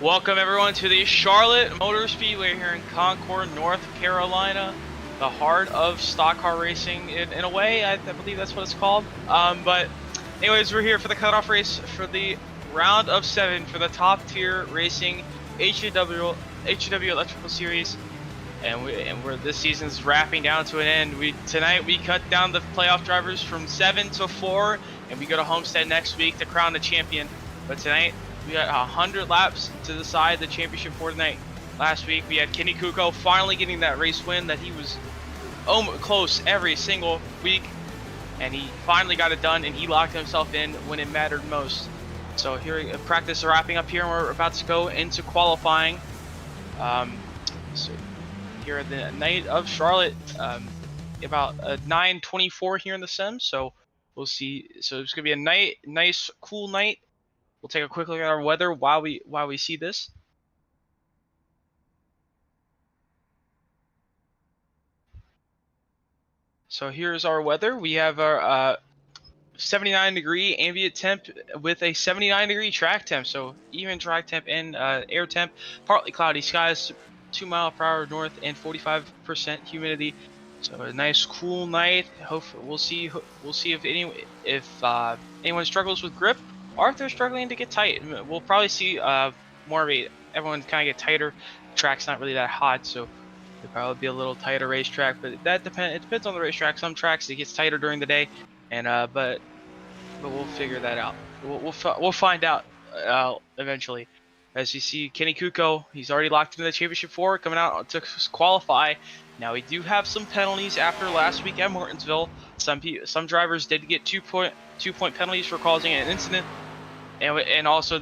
Welcome everyone to the Charlotte Motor Speedway here in Concord, North Carolina, the heart of stock car racing in a way. I believe that's what it's called. But anyways, we're here for the cutoff race for the round of 7 for the top tier racing HEW Electrical Series, and we're this season's wrapping down to an end. Tonight we cut down the playoff drivers from 7 to 4, and we go to Homestead next week to crown the champion. But tonight we got 100 laps to decide the championship for tonight. Last week we had Kenny Kuko finally getting that race win that he was close every single week, and he finally got it done, and he locked himself in when it mattered most. So here, practice wrapping up here, and we're about to go into qualifying. So here at the night of Charlotte, about 9:24 here in the sim. So we'll see. So it's gonna be a nice, cool night. We'll take a quick look at our weather while we see this. So here's our weather. We have our 79-degree ambient temp with a 79-degree track temp. So even track temp and air temp. Partly cloudy skies, 2 mph north, and 45% humidity. So a nice cool night. We'll see if anyone struggles with grip, or if they're struggling to get tight. We'll probably see more of everyone kind of get tighter. The track's not really that hot, so it'll probably be a little tighter racetrack. But it depends on the racetrack. Some tracks it gets tighter during the day, and but we'll figure that out. We'll find out eventually. As you see, Kenny Kuko, he's already locked into the championship 4, coming out to qualify. Now we do have some penalties after last week at Martinsville. Some drivers did get 2-point penalties for causing an incident, and also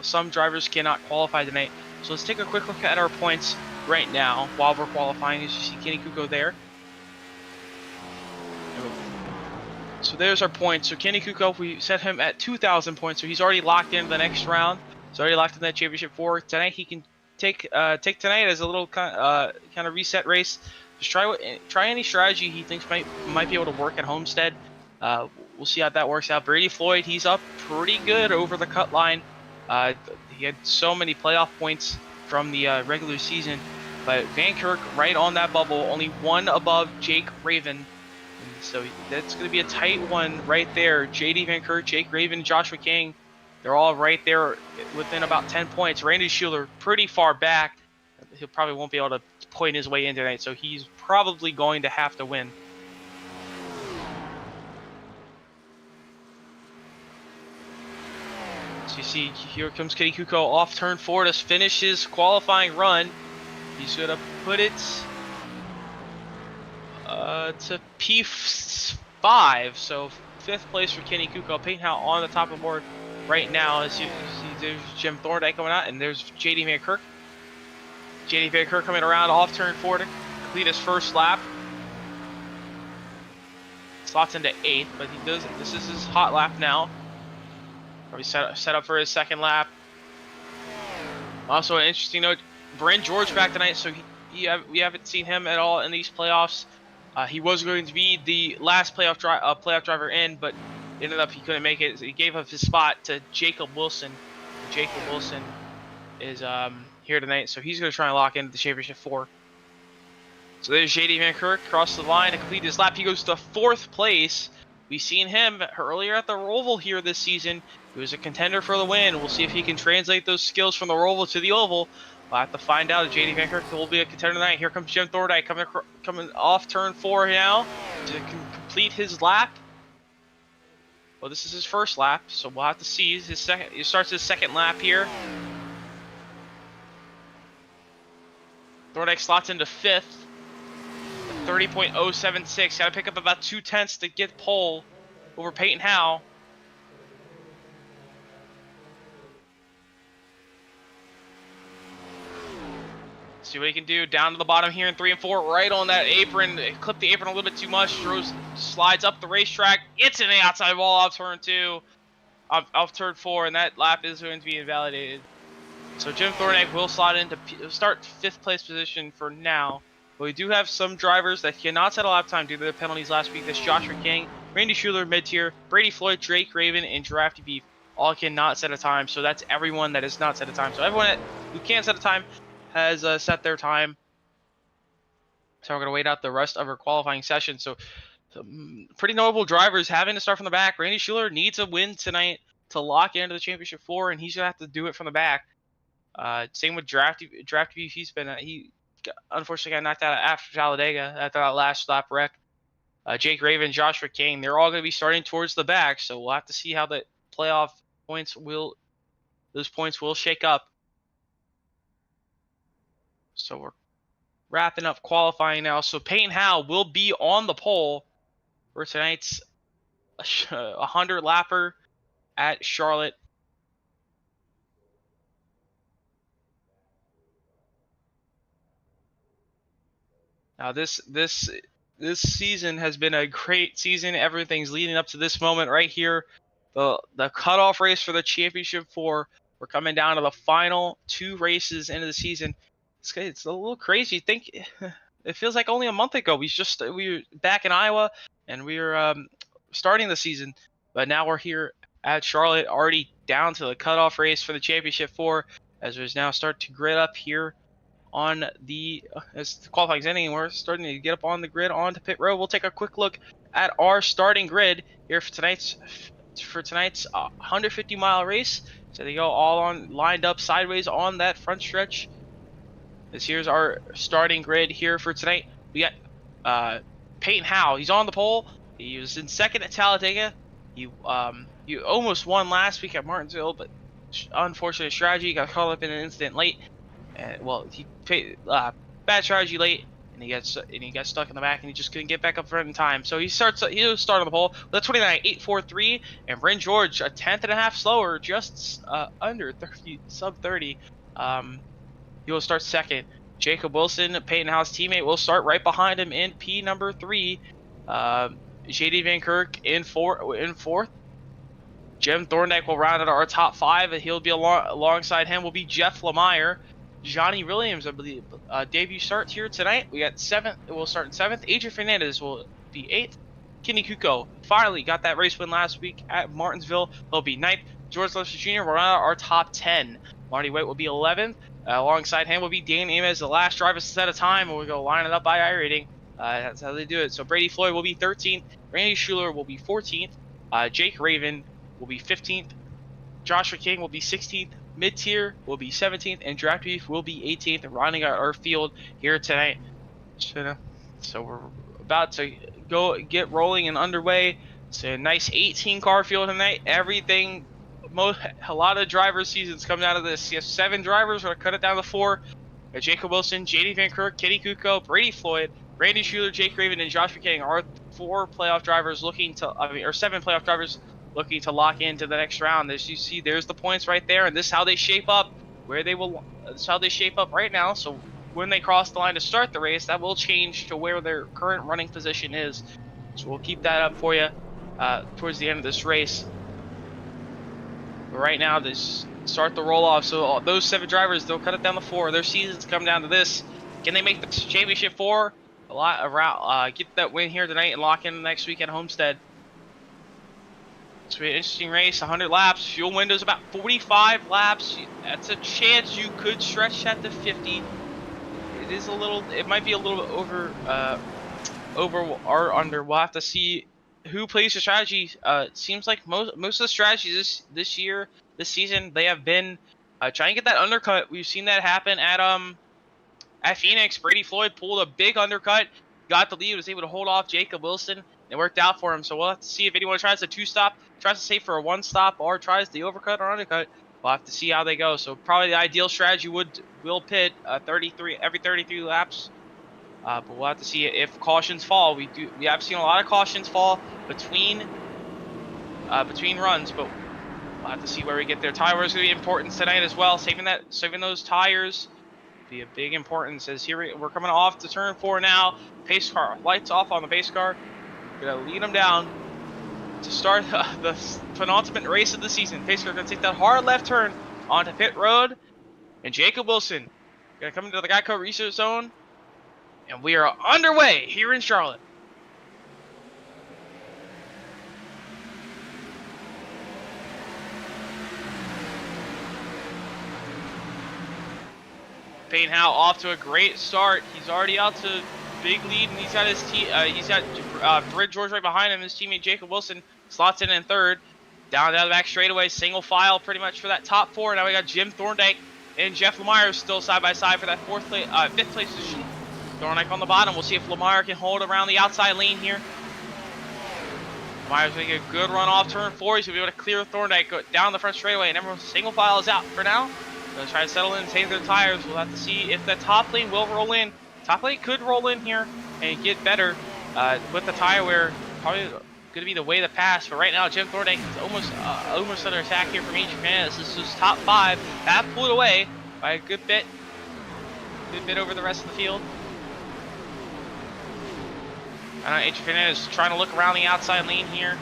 some drivers cannot qualify tonight. So let's take a quick look at our points right now while we're qualifying. As you see Kenny Kuko there. So there's our points. So Kenny Kuko, we set him at 2,000 points, so he's already locked in the next round. He's already locked in that championship 4. Tonight he can take tonight as a little kind of reset race. Just try any strategy he thinks might be able to work at Homestead. We'll see how that works out. Brady Floyd, he's up pretty good over the cut line. He had so many playoff points from the regular season, but Van Kirk right on that bubble, only one above Jake Raven. So that's going to be a tight one right there. JD Van Kirk, Jake Raven, Joshua King, they're all right there within about 10 points. Randy Schuler pretty far back. He probably won't be able to point his way in tonight, so he's probably going to have to win. So you see, here comes Kenny Kuko off turn 4 to finish his qualifying run. He's going to put it to P5, so 5th place for Kenny Kuko. Peyton Howe on the top of the board right now. As you see, there's Jim Thorndike coming out, and there's JD Van Kirk. JD Van Kirk coming around off turn 4 to complete his first lap. Slots into 8th, but this is his hot lap now. Probably set up for his second lap. Also, an interesting note: Brent George back tonight, so we haven't seen him at all in these playoffs. He was going to be the last playoff driver in, but ended up he couldn't make it. So he gave up his spot to Jacob Wilson. Jacob Wilson is here tonight, so he's going to try and lock into the championship 4. So there's JD Van Kirk across the line to complete his lap. He goes to 4th place. We've seen him earlier at the Roval here this season. He was a contender for the win. We'll see if he can translate those skills from the Roval to the Oval. We'll have to find out if JD Van Kirk will be a contender tonight. Here comes Jim Thorndike coming off turn 4 now to complete his lap. Well, this is his first lap, so we'll have to see. He starts his second lap here. Thorndike slots into 5th. 30.076. Got to pick up about 2/10 to get pole over Peyton Howe. See what he can do down to the bottom here in 3 and 4, right on that apron. Clipped the apron a little bit too much. Slides up the racetrack. It's in the outside wall off turn 2, off turn 4, and that lap is going to be invalidated. So Jim Thorndike will start 5th place position for now. But we do have some drivers that cannot set a lap time due to their penalties last week. That's Joshua King, Randy Schuler mid-tier, Brady Floyd, Drake Raven, and Giraffe Beef. all cannot set a time. So that's everyone that is not set a time. So everyone who can't set a time has set their time. So we're going to wait out the rest of our qualifying session. So some pretty notable drivers having to start from the back. Randy Schuler needs a win tonight to lock into the championship 4, and he's going to have to do it from the back. Same with Draft Beef. He unfortunately got knocked out after Talladega after that last lap wreck. Jake Raven, Joshua King, they're all going to be starting towards the back, so we'll have to see how the playoff points will shake up. So we're wrapping up qualifying now. So Peyton Howe will be on the pole for tonight's 100 lapper at Charlotte. Now this season has been a great season. Everything's leading up to this moment right here. The cutoff race for the championship 4. We're coming down to the final 2 races into the season. It's a little crazy. Think it feels like only a month ago we were back in Iowa and we were starting the season, but now we're here at Charlotte, already down to the cutoff race for the championship 4, as there's now start to grid up here on the as the qualifying's ending. We're starting to get up on the grid onto pit road. We'll take a quick look at our starting grid here for tonight's 150-mile race. So they go all lined up sideways on that front stretch. Here's our starting grid here for tonight. We got Peyton Howe. He's on the pole. He was in second at Talladega. You almost won last week at Martinsville, but unfortunate strategy. He got caught up in an incident late. Well, he bad strategy late, and he got stuck in the back, and he just couldn't get back up front in time. So he was starting on the pole. That's 29.843, and Bryn George a 10.5 slower, just under 30, sub 30. He will start second. Jacob Wilson, Peyton Howe's teammate, will start right behind him in P number 3. JD Van Kirk in fourth. Jim Thorndike will round out our top 5, and he'll be alongside him will be Jeff Lemire. Johnny Williams, I believe, debut starts here tonight. We got 7th. We'll start in 7th. Adrian Fernandez will be 8th. Kenny Kuko finally got that race win last week at Martinsville. He'll be 9th. George Lester Jr. will round out our top 10. Marty White will be 11th. Alongside him will be Dan Amos, the last driver to set a time, and we'll go line it up by iRating. That's how they do it. So Brady Floyd will be 13th. Randy Schuler will be 14th. Jake Raven will be 15th. Joshua King will be 16th. Mid-tier will be 17th, and Draft Beef will be 18th, rounding out our field here tonight. So we're about to go get rolling and underway. It's a nice 18-car field tonight. A lot of driver seasons come down to this. You have 7 drivers. We're going to cut it down to 4. Jacob Wilson, JD Van Kirk, Kenny Kuko, Brady Floyd, Randy Schuler, Jake Raven, and Joshua King are 7 playoff drivers looking to lock into the next round. As you see, there's the points right there, and this is how they shape up. This is how they shape up right now. So when they cross the line to start the race, that will change to where their current running position is. So we'll keep that up for you towards the end of this race. But right now, they start the roll off. So those 7 drivers, they'll cut it down to 4. Their seasons come down to this: can they make the championship 4? Get that win here tonight and lock in next week at Homestead. It's going to be an interesting race. 100 laps. Fuel window's about 45 laps. That's a chance you could stretch that to 50. It might be a little bit over or under. We'll have to see who plays the strategy. It seems like most of the strategies this season, they have been trying to get that undercut. We've seen that happen at Phoenix. Brady Floyd pulled a big undercut, got the lead, was able to hold off Jacob Wilson. It worked out for him. So we'll have to see if anyone tries a 2-stop, tries to save for a 1-stop, or tries the overcut or undercut. We'll have to see how they go. So probably the ideal strategy will pit every 33 laps. But we'll have to see if cautions fall. We have seen a lot of cautions fall between runs, but we'll have to see where we get there. Tire is going to be important tonight as well. Saving those tires will be a big importance. As here we're coming off to turn 4 now. Pace car lights off on the pace car. We're going to lead them down to start the penultimate race of the season. Pace car going to take that hard left turn onto pit road, and Jacob Wilson going to come into the Geico Research Zone. And we are underway here in Charlotte. Payne Howe off to a great start. He's already out to big lead, and he's got his Brent George right behind him. His teammate Jacob Wilson slots in third. Down the back straightaway, single file pretty much for that top four. Now we got Jim Thorndike and Jeff Lemire still side by side for that fifth place position. Thorndike on the bottom. We'll see if Lemire can hold around the outside lane here. Lemire's making a good run off turn 4. He's going to be able to clear Thorndike, go down the front straightaway, and everyone single file is out for now. Going to try to settle in and save their tires. We'll have to see if the top lane will roll in. Top lane could roll in here and get better with the tire wear. Probably going to be the way to pass, but right now Jim Thorndike is almost under attack here from Adrian Fernandez. This is top 5. That pulled away by a good bit over the rest of the field. Adrian Fernandez trying to look around the outside lane here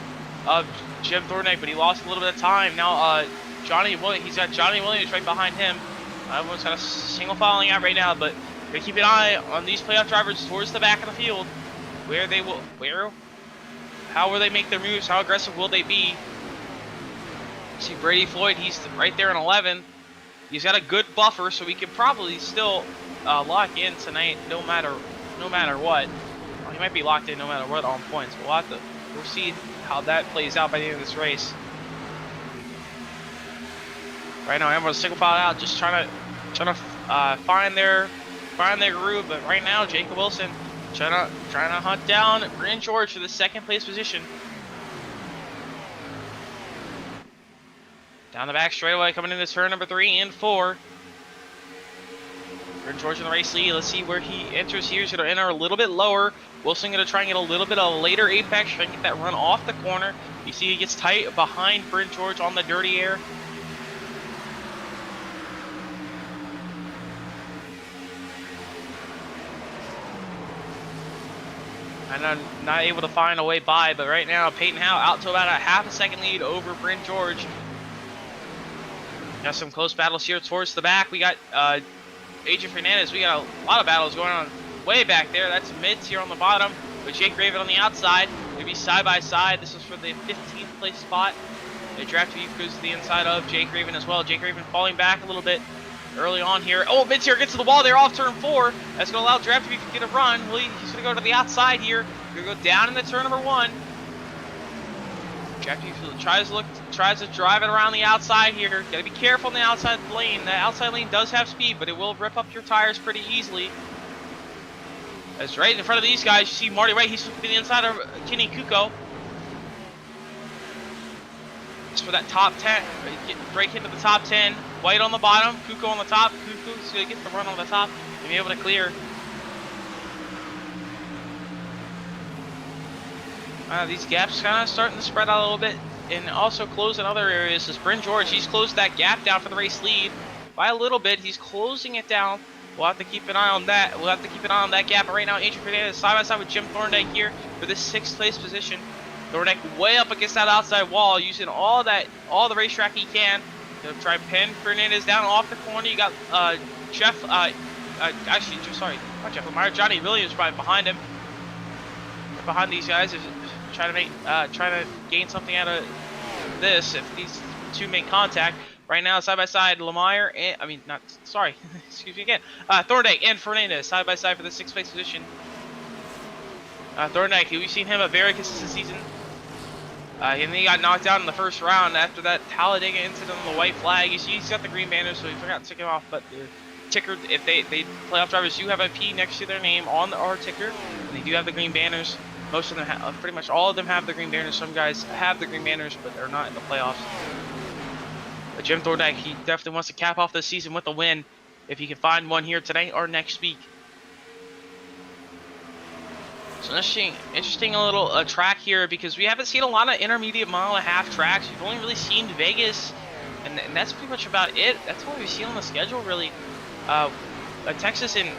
of Jim Thorndike, but he lost a little bit of time. Now he's got Johnny Williams right behind him. Everyone's kind of single filing out right now, but we're gonna keep an eye on these playoff drivers towards the back of the field, how will they make their moves? How aggressive will they be? See Brady Floyd, he's right there in 11th. He's got a good buffer, so we can probably still lock in tonight, no matter what. Well, he might be locked in no matter what on points. But we'll see how that plays out by the end of this race. Right now, everyone's single file out, just trying to find their groove. But right now, Jacob Wilson trying to hunt down Brent George for the second place position. Down the back straightaway, coming into turn number 3 and 4. Brent George in the race lead. Let's see where he enters here. He's going to enter a little bit lower. Wilson going to try and get a little bit of a later apex, try and get that run off the corner. You see he gets tight behind Brent George on the dirty air. And I'm not able to find a way by, but right now Payne Howe out to about a half a second lead over Brent George. Got some close battles here towards the back. We got Adrian Fernandez. We got a lot of battles going on way back there. That's Mids here on the bottom with Jake Raven on the outside. Maybe side by side. This is for the 15th place spot. The draft view goes to the inside of Jake Raven as well. Jake Raven falling back a little bit early on here. Oh, Mids here gets to the wall there off turn 4. That's going to allow Draft View to get a run. He's going to go to the outside here. Going to go down into turn number 1. Draft View tries to drive it around the outside here. Got to be careful in the outside lane. The outside lane does have speed, but it will rip up your tires pretty easily. That's right in front of these guys. You see Marty White. He's flipping the inside of Kenny Kuko. It's for that top 10. Break into the top 10. White on the bottom. Kuko on the top. Kuko's going to get the run on the top and be able to clear. These gaps kind of starting to spread out a little bit and also close in other areas. As Brent George, he's closed that gap down for the race lead by a little bit. He's closing it down. We'll have to keep an eye on that. We'll have to keep an eye on that gap. But right now, Adrian Fernandez side by side with Jim Thorndike here for this 6th place position. Thorndike way up against that outside wall, using all the racetrack he can to try and pin Fernandez down off the corner. You got Johnny Williams right behind him. Behind these guys is trying to gain something out of this if these two make contact. Right now, side by side, Lemire and excuse me again. Thorndike and Fernandez side by side for the 6th place position. Thorndike, we've seen him a very consistent season. And he got knocked out in the first round after that Talladega incident on the white flag. You see he's got the green banner, so he forgot to tick him off. But the ticker, if they playoff drivers do have a P next to their name on our ticker, and they do have the green banners. Most of them pretty much all of them have the green banners. Some guys have the green banners, but they're not in the playoffs. But Jim Thorndike, he definitely wants to cap off the season with a win if he can find one here tonight or next week. So interesting little track here because we haven't seen a lot of intermediate mile-and-a-half tracks. We've only really seen Vegas, and that's pretty much about it. That's what we've seen on the schedule, really. Texas and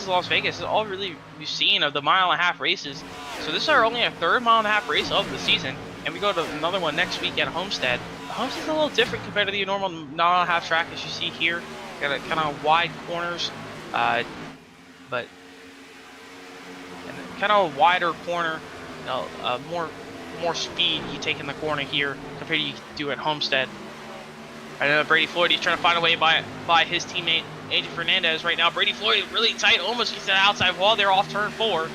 Las Vegas is all really we've seen of the mile-and-a-half races. So this is only our 3rd mile-and-a-half race of the season, and we go to another one next week at Homestead. Homestead's a little different compared to the normal mile-and-a-half track as you see here. Got a kind of wide corners, but kind of a wider corner, more speed you take in the corner here compared to you do at Homestead. I know Brady Floyd, he's trying to find a way by his teammate Adrian Fernandez right now. Brady Floyd really tight, almost gets to the outside wall there off turn 4.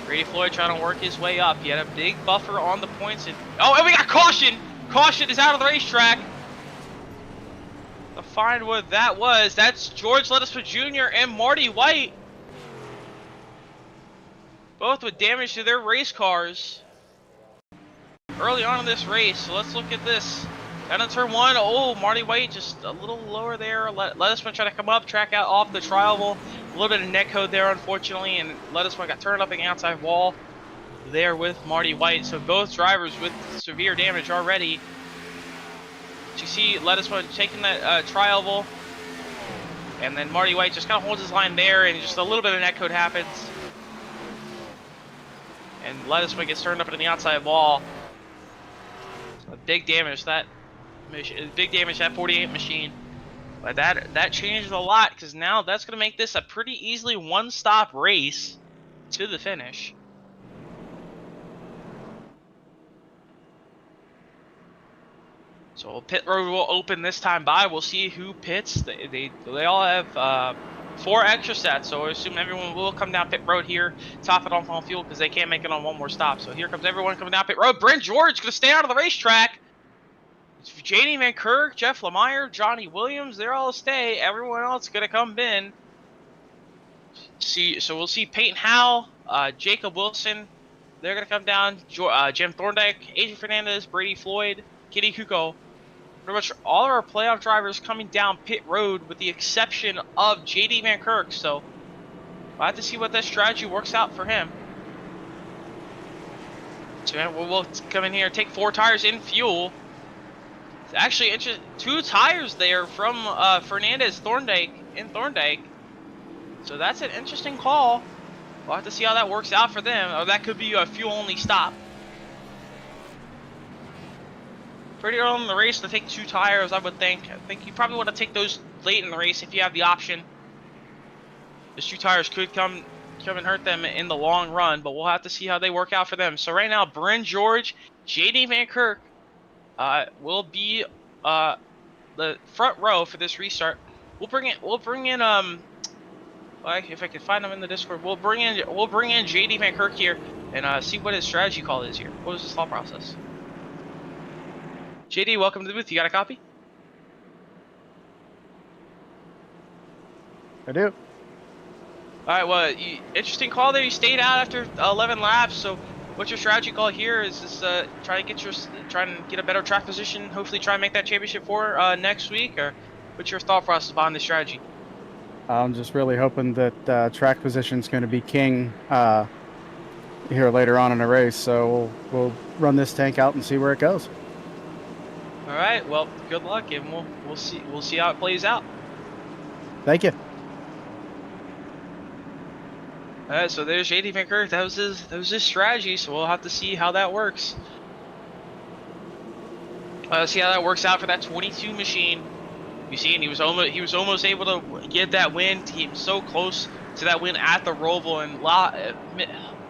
Brady Floyd trying to work his way up. He had a big buffer on the points. And we got caution! Caution is out of the racetrack. To find what that was, that's George Ledesma Jr. and Marty White. Both with damage to their race cars early on in this race. So let's look at this. Down in turn 1, Marty White just a little lower there. Ledesma trying to come up, track out off the trial wall. A little bit of neck code there, unfortunately, and Ledesma got turned up in the outside wall there with Marty White. So both drivers with severe damage already. You see Ledesma taking that trial wall, and then Marty White just kind of holds his line there, and just a little bit of neck code happens. And Ledesma gets turned up in the outside wall. Big damage that 48 machine. But that changes a lot, because now that's going to make this a pretty easily one-stop race to the finish. So pit road will open this time by. We'll see who pits. They all have 4 extra sets, so I assume everyone will come down pit road here, top it off on fuel, because they can't make it on one more stop. So here comes everyone coming down pit road. Brent George going to stay out of the racetrack. It's JD Van Kirk, Jeff Lemire, Johnny Williams. They're all stay. Everyone else going to come in. So we'll see Peyton Howe, Jacob Wilson. They're going to come down. Jim Thorndike, Adrian Fernandez, Brady Floyd, Kitty Kuko. Pretty much all of our playoff drivers coming down pit road with the exception of JD Van Kirk. So we'll have to see what that strategy works out for him. So we'll come in here, take 4 tires in fuel. It's actually 2 tires there from Fernandez Thorndike. So that's an interesting call. We'll have to see how that works out for them. Or that could be a fuel only stop. Pretty early in the race to take 2 tires, I would think. I think you probably want to take those late in the race if you have the option. Those 2 tires could come and hurt them in the long run, but we'll have to see how they work out for them. So right now, Bryn George, JD Van Kirk will be the front row for this restart. We'll bring in if I can find them in the Discord, we'll bring in JD Van Kirk here and see what his strategy call is here. What was his thought process? JD, welcome to the booth. You got a copy? I do. Alright, well, interesting call there. You stayed out after 11 laps, so what's your strategy call here? Is this try and get a better track position, hopefully try and make that championship for next week, or what's your thought process behind this strategy? I'm just really hoping that track position is going to be king here later on in the race, so we'll run this tank out and see where it goes. All right. Well, good luck, and we'll see how it plays out. Thank you. All right. So there's JD Van Kirk. That was his strategy. So we'll have to see how that works. See how that works out for that 22 machine. You see, and he was almost able to get that win. He was so close to that win at the Roval and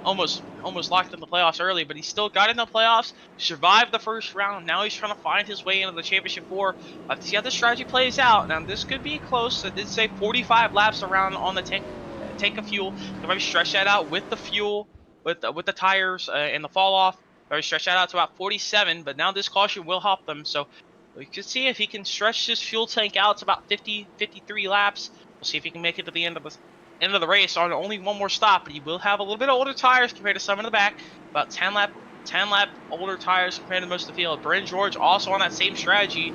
almost locked in the playoffs early, but he still got in the playoffs, survived the first round. Now he's trying to find his way into the championship 4. Let's see how this strategy plays out. Now this could be close. I did say 45 laps around on the tank of fuel. So maybe stretch that out with the fuel, with the tires and the fall off. Maybe stretch that out to about 47. But now this caution will help them. So we could see if he can stretch this fuel tank out to about 53 laps. We'll see if he can make it to the end of the race on only one more stop, but he will have a little bit of older tires compared to some in the back. About 10 lap older tires compared to most of the field. Bryn George also on that same strategy.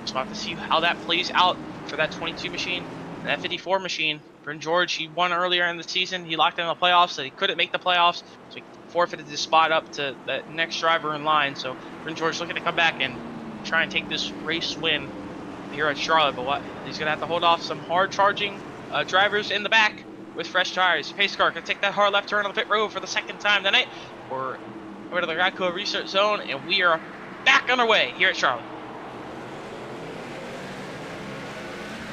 So we'll have to see how that plays out for that 22 machine and that 54 machine. Bryn George, he won earlier in the season. He locked in the playoffs, so he couldn't make the playoffs. So he forfeited his spot up to that next driver in line. So Bryn George looking to come back and try and take this race win here at Charlotte. But he's going to have to hold off some hard charging drivers in the back with fresh tires. Pace car can take that hard left turn on the pit road for the 2nd time tonight. We're over to the Radco Research Zone, and we are back on our way here at Charlotte.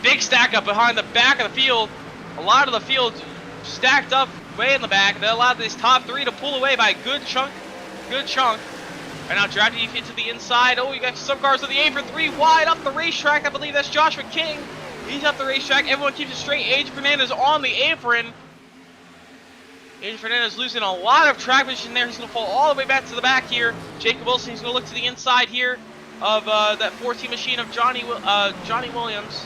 Big stack up behind the back of the field. A lot of the field stacked up way in the back. That allowed these top 3 to pull away by a good chunk. Right now, drafting you to the inside. Oh, you got some cars on the apron, 3 wide up the racetrack. I believe that's Joshua King. He's up the racetrack. Everyone keeps it straight. Adrian Fernandez on the apron. Adrian Fernandez losing a lot of track position there. He's going to fall all the way back to the back here. Jacob Wilson, he's going to look to the inside here of that 14 machine of Johnny Williams.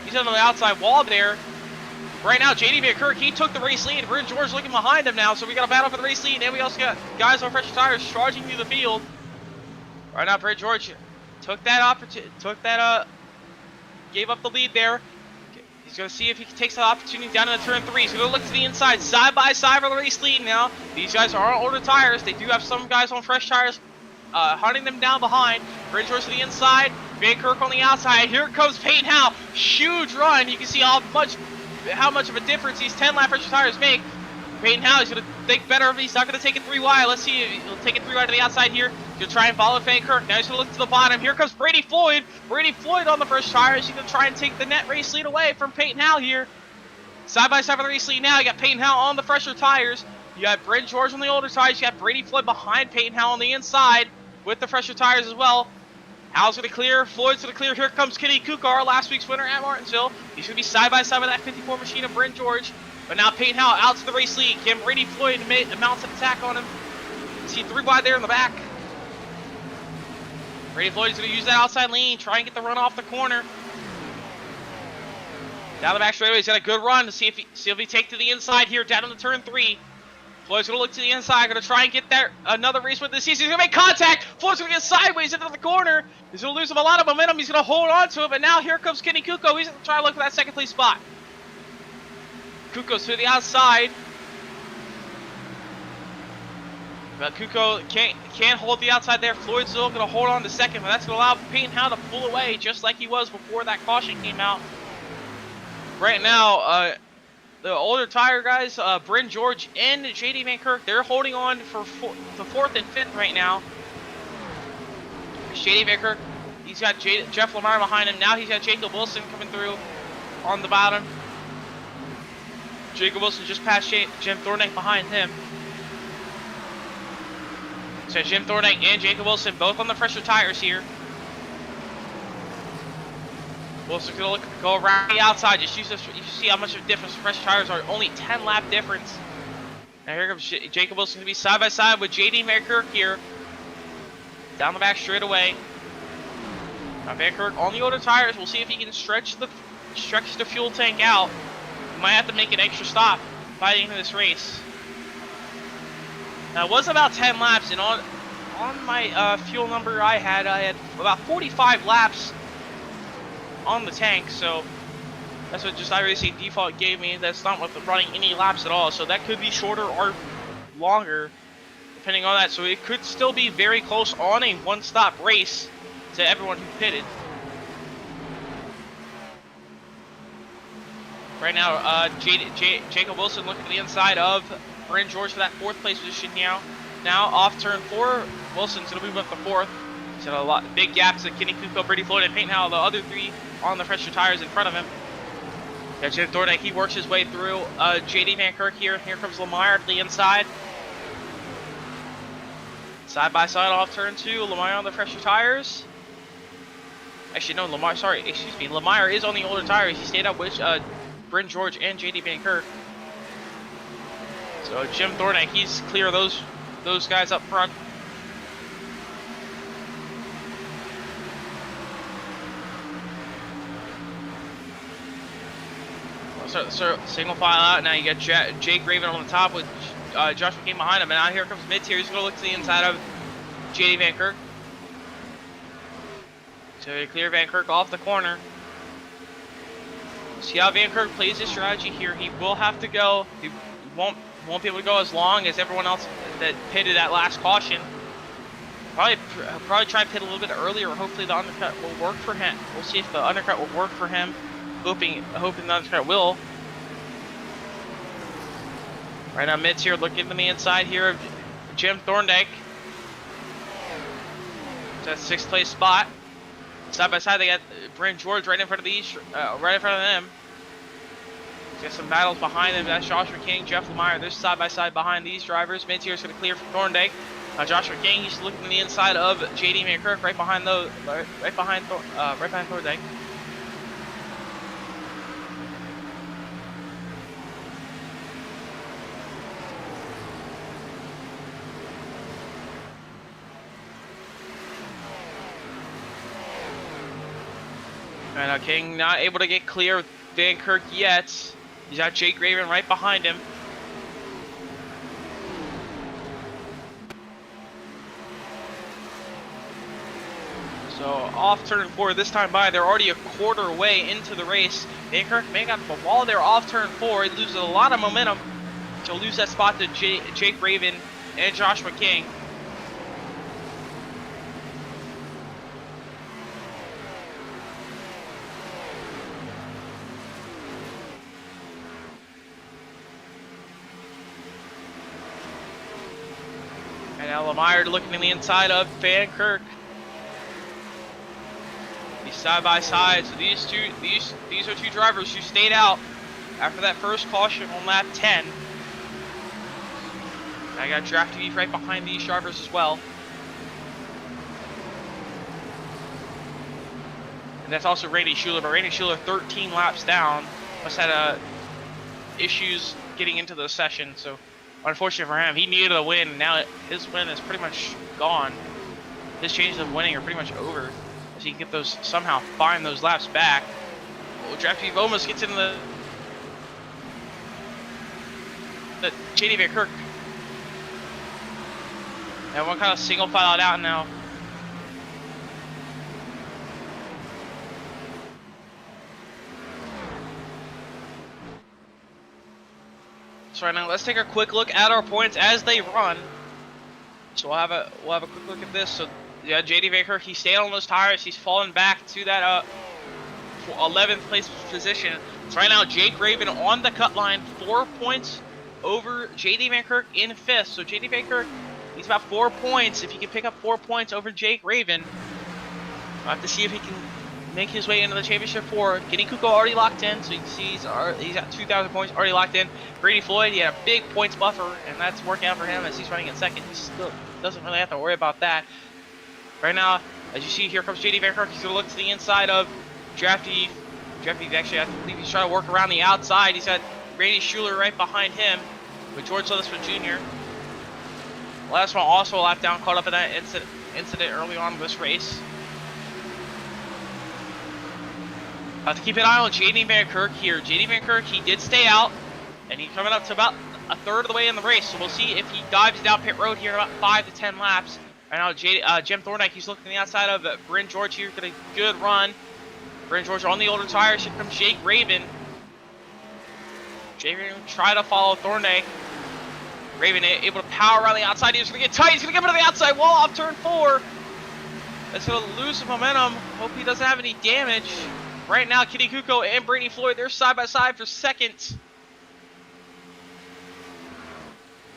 He's on the outside wall there. Right now, JD Van Kirk, he took the race lead. Brent George looking behind him now, so we got a battle for the race lead. And we also got guys on fresh tires charging through the field. Right now, Brent George took that opportunity, gave up the lead there. He's going to see if he takes that opportunity down into turn 3. He's going to look to the inside, side by side for the race lead now. These guys are on older tires. They do have some guys on fresh tires hunting them down behind. Brent George to the inside, Van Kirk on the outside. Here comes Peyton Howe. Huge run. You can see how much of a difference these 10-lap fresh tires make. Peyton Howe is going to think better of it. He's not going to take it 3 wide. Let's see if he'll take it 3 wide to the outside here. He's going to try and follow Van Kirk. Now he's going to look to the bottom. Here comes Brady Floyd. Brady Floyd on the first tires. He's going to try and take the net race lead away from Peyton Howe here. Side by side for the race lead now. You got Peyton Howe on the fresher tires. You got Brent George on the older tires. You got Brady Floyd behind Peyton Howe on the inside with the fresher tires as well. Howe's going to clear. Floyd's going to clear. Here comes Kenny Kukar, last week's winner at Martinsville. He's going to be side by side with that 54 machine of Brent George. But now Peyton Howe out to the race lead. Can Brady Floyd mount an attack on him? See 3 wide there in the back. Brady Floyd's going to use that outside lean, try and get the run off the corner. Down the back straightaway, he's got a good run to see if he take to the inside here, down into turn 3. Floyd's going to look to the inside, going to try and get there another race with this season. He's going to make contact. Floyd's going to get sideways into the corner. He's going to lose him a lot of momentum. He's going to hold on to it, but now here comes Kenny Kuko. He's going to try to look for that second place spot. Kuko's to the outside. But Kuko can't hold the outside there. Floyd's still going to hold on to second, but that's going to allow Peyton Howe to pull away just like he was before that caution came out. Right now, the older tire guys, Brent George and JD Van Kirk, they're holding on for the 4th and 5th right now. JD Van Kirk, he's got Jeff Lamar behind him. Now he's got Jacob Wilson coming through on the bottom. Jacob Wilson just passed Jim Thornack behind him. So Jim Thornack and Jacob Wilson both on the fresher tires here. Wilson's going to go around the outside. Just use this, you see how much of a difference fresh tires are. Only 10-lap difference. Now here comes Jacob Wilson to be side by side with JD Van Kirk here. Down the back straight away. Now Van Kirk on the older tires. We'll see if he can stretch the fuel tank out. He might have to make an extra stop by the end of this race. Now it was about 10 laps, and on my fuel number I had about 45 laps on the tank, so that's what just iRacing default gave me. That's not with running any laps at all, so that could be shorter or longer depending on that. So it could still be very close on a one-stop race to everyone who pitted. Right now, Jacob Wilson looking to the inside of Brent George for that 4th place position now. Now off turn 4, Wilson's going to move up to 4th. He's got a lot big gaps to Kenny Kuko, Brady Floyd, and Peyton Howe, the other 3 on the fresher tires in front of him. Got Jim Thornack, he works his way through JD Van Kirk here. Here comes Lamar to the inside. Side by side off turn 2, Lamar on the fresher tires. Actually, no, Lamar is on the older tires. He stayed up with Brent George and JD Van Kirk. So Jim Thornack, he's clear of those guys up front. So single file out. Now you got Jake Raven on the top with Joshua King behind him. And now here comes mid-tier. He's going to look to the inside of JD Van Kirk. So they clear Van Kirk off the corner. See how Van Kirk plays his strategy here. He will have to go. He won't be able to go as long as everyone else that pitted that last caution. Probably try and pit a little bit earlier. Hopefully the undercut will work for him. We'll see if the undercut will work for him. Hoping the undercut will. Right now, mids here looking to the inside here of Jim Thornack. It's a 6th place spot. Side by side, they got Brent George right in front of them. Got some battles behind him. That's Joshua King, Jeff Lemire. They're side by side behind these drivers. Mid-tier is going to clear from Thorndike. Joshua King, he's looking to the inside of JD McKirk, right behind Thorndike. And King not able to get clear with Van Kirk yet. He's got Jake Raven right behind him. So off turn 4 this time by, they're already a quarter way into the race. Van Kirk may got the wall there off turn 4. He loses a lot of momentum to lose that spot to Jake Raven and Joshua King. And now Lemire looking in the inside of Van Kirk. He's side by side. So these are two drivers who stayed out after that first caution on lap 10. I got Draft TV right behind these drivers as well. And that's also Randy Schuler, but Randy Schuler 13 laps down. Must had issues getting into the session, so unfortunate for him. He needed a win, and now his win is pretty much gone. His chances of winning are pretty much over. As he can get those, somehow find those laps back. Oh, Draft TV almost gets into the JD Van Kirk. Everyone kind of single filed out now. So right now, let's take a quick look at our points as they run. So we'll have a quick look at this. So yeah, JD Van Kirk, he stayed on those tires. He's fallen back to that 11th place position. So right now, Jake Raven on the cut line, 4 points over JD Van Kirk in 5th. So JD Van Kirk, he's about 4 points. If he can pick up 4 points over Jake Raven, we'll have to see if he can make his way into the championship 4. Kenny Kuko already locked in, so you can see he's got 2,000 points already locked in. Brady Floyd, he had a big points buffer, and that's working out for him as he's running in 2nd. He still doesn't really have to worry about that. Right now, as you see, here comes JD Van Kirk. He's going to look to the inside of Drafty. Drafty, actually, I believe he's trying to work around the outside. He's got Randy Schuler right behind him with George Leatherspoon Jr. Last one also a lap down, caught up in that incident early on in this race. Have to keep an eye on JD Van Kirk here. JD Van Kirk, he did stay out, and he's coming up to about a third of the way in the race. So we'll see if he dives down pit road here in about 5 to 10 laps. Right now, Jim Thorndike, he's looking to the outside of Bryn George here, getting a good run. Bryn George on the older tires. Here comes Jake Raven. Jake Raven try to follow Thorndike. Raven able to power around the outside. He's going to get tight. He's going to get into the outside wall off turn 4. That's going to lose some momentum. Hope he doesn't have any damage. Right now, Kenny Kuko and Brady Floyd, they're side by side for 2nd.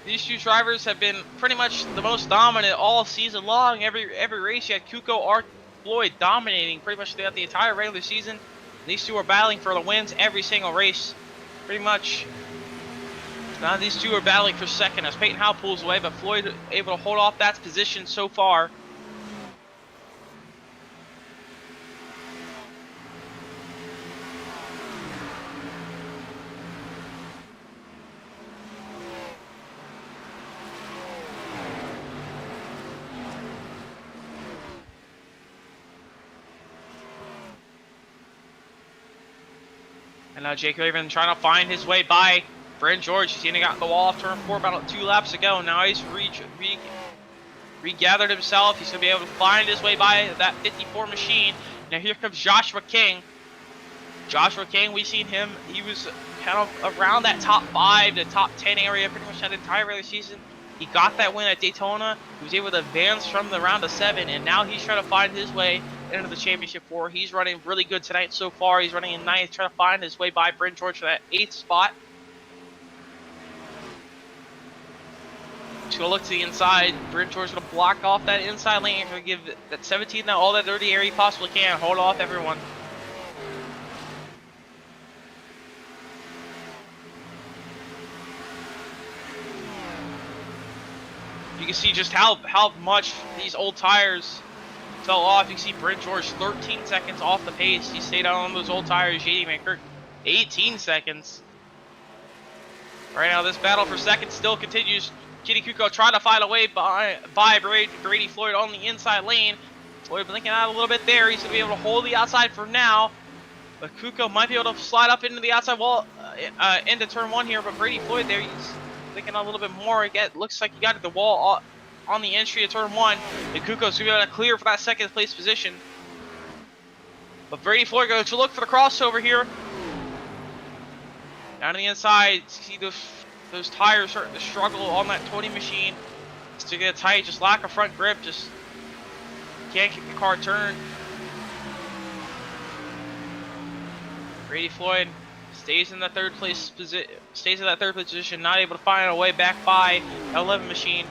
These two drivers have been pretty much the most dominant all season long. Every race, you had Kuko or Floyd dominating pretty much throughout the entire regular season. These two are battling for the wins every single race, pretty much. Now these two are battling for 2nd as Peyton Howe pulls away, but Floyd able to hold off that position so far. And now Jake Raven trying to find his way by Bryn George. He's got the wall off turn 4 about 2 laps ago. Now he's regathered himself. He's going to be able to find his way by that 54 machine. Now here comes Joshua King. Joshua King, we've seen him. He was kind of around that top 5 to top 10 area pretty much that entire regular season. He got that win at Daytona. He was able to advance from the round of 7, and now he's trying to find his way into the championship 4. He's running really good tonight so far. He's running in 9th, trying to find his way by Bryn George for that 8th spot. He's going to look to the inside. Bryn George going to block off that inside lane. He's going to give that 17 now all that dirty air he possibly can. Hold off everyone. can see just how much these old tires fell off. You can see Brent George 13 seconds off the pace. He stayed out on those old tires. JD Van 18 seconds. Right now, this battle for second still continues. Kenny Kuko trying to find a way by Brady Floyd on the inside lane. Floyd blinking out a little bit there. He's going to be able to hold the outside for now. But Kuko might be able to slide up into the outside wall, into turn 1 here. But Brady Floyd there, he's thinking a little bit more. Looks like he got the wall on the entry of turn 1. And Kuko's going to be able to clear for that second place position. But Brady Floyd going to look for the crossover here. Down to the inside, see those tires starting to struggle on that 20 machine. To get tight, just lack of front grip, just can't keep the car turned. Brady Floyd stays in the third place position, not able to find a way back by 11 machine.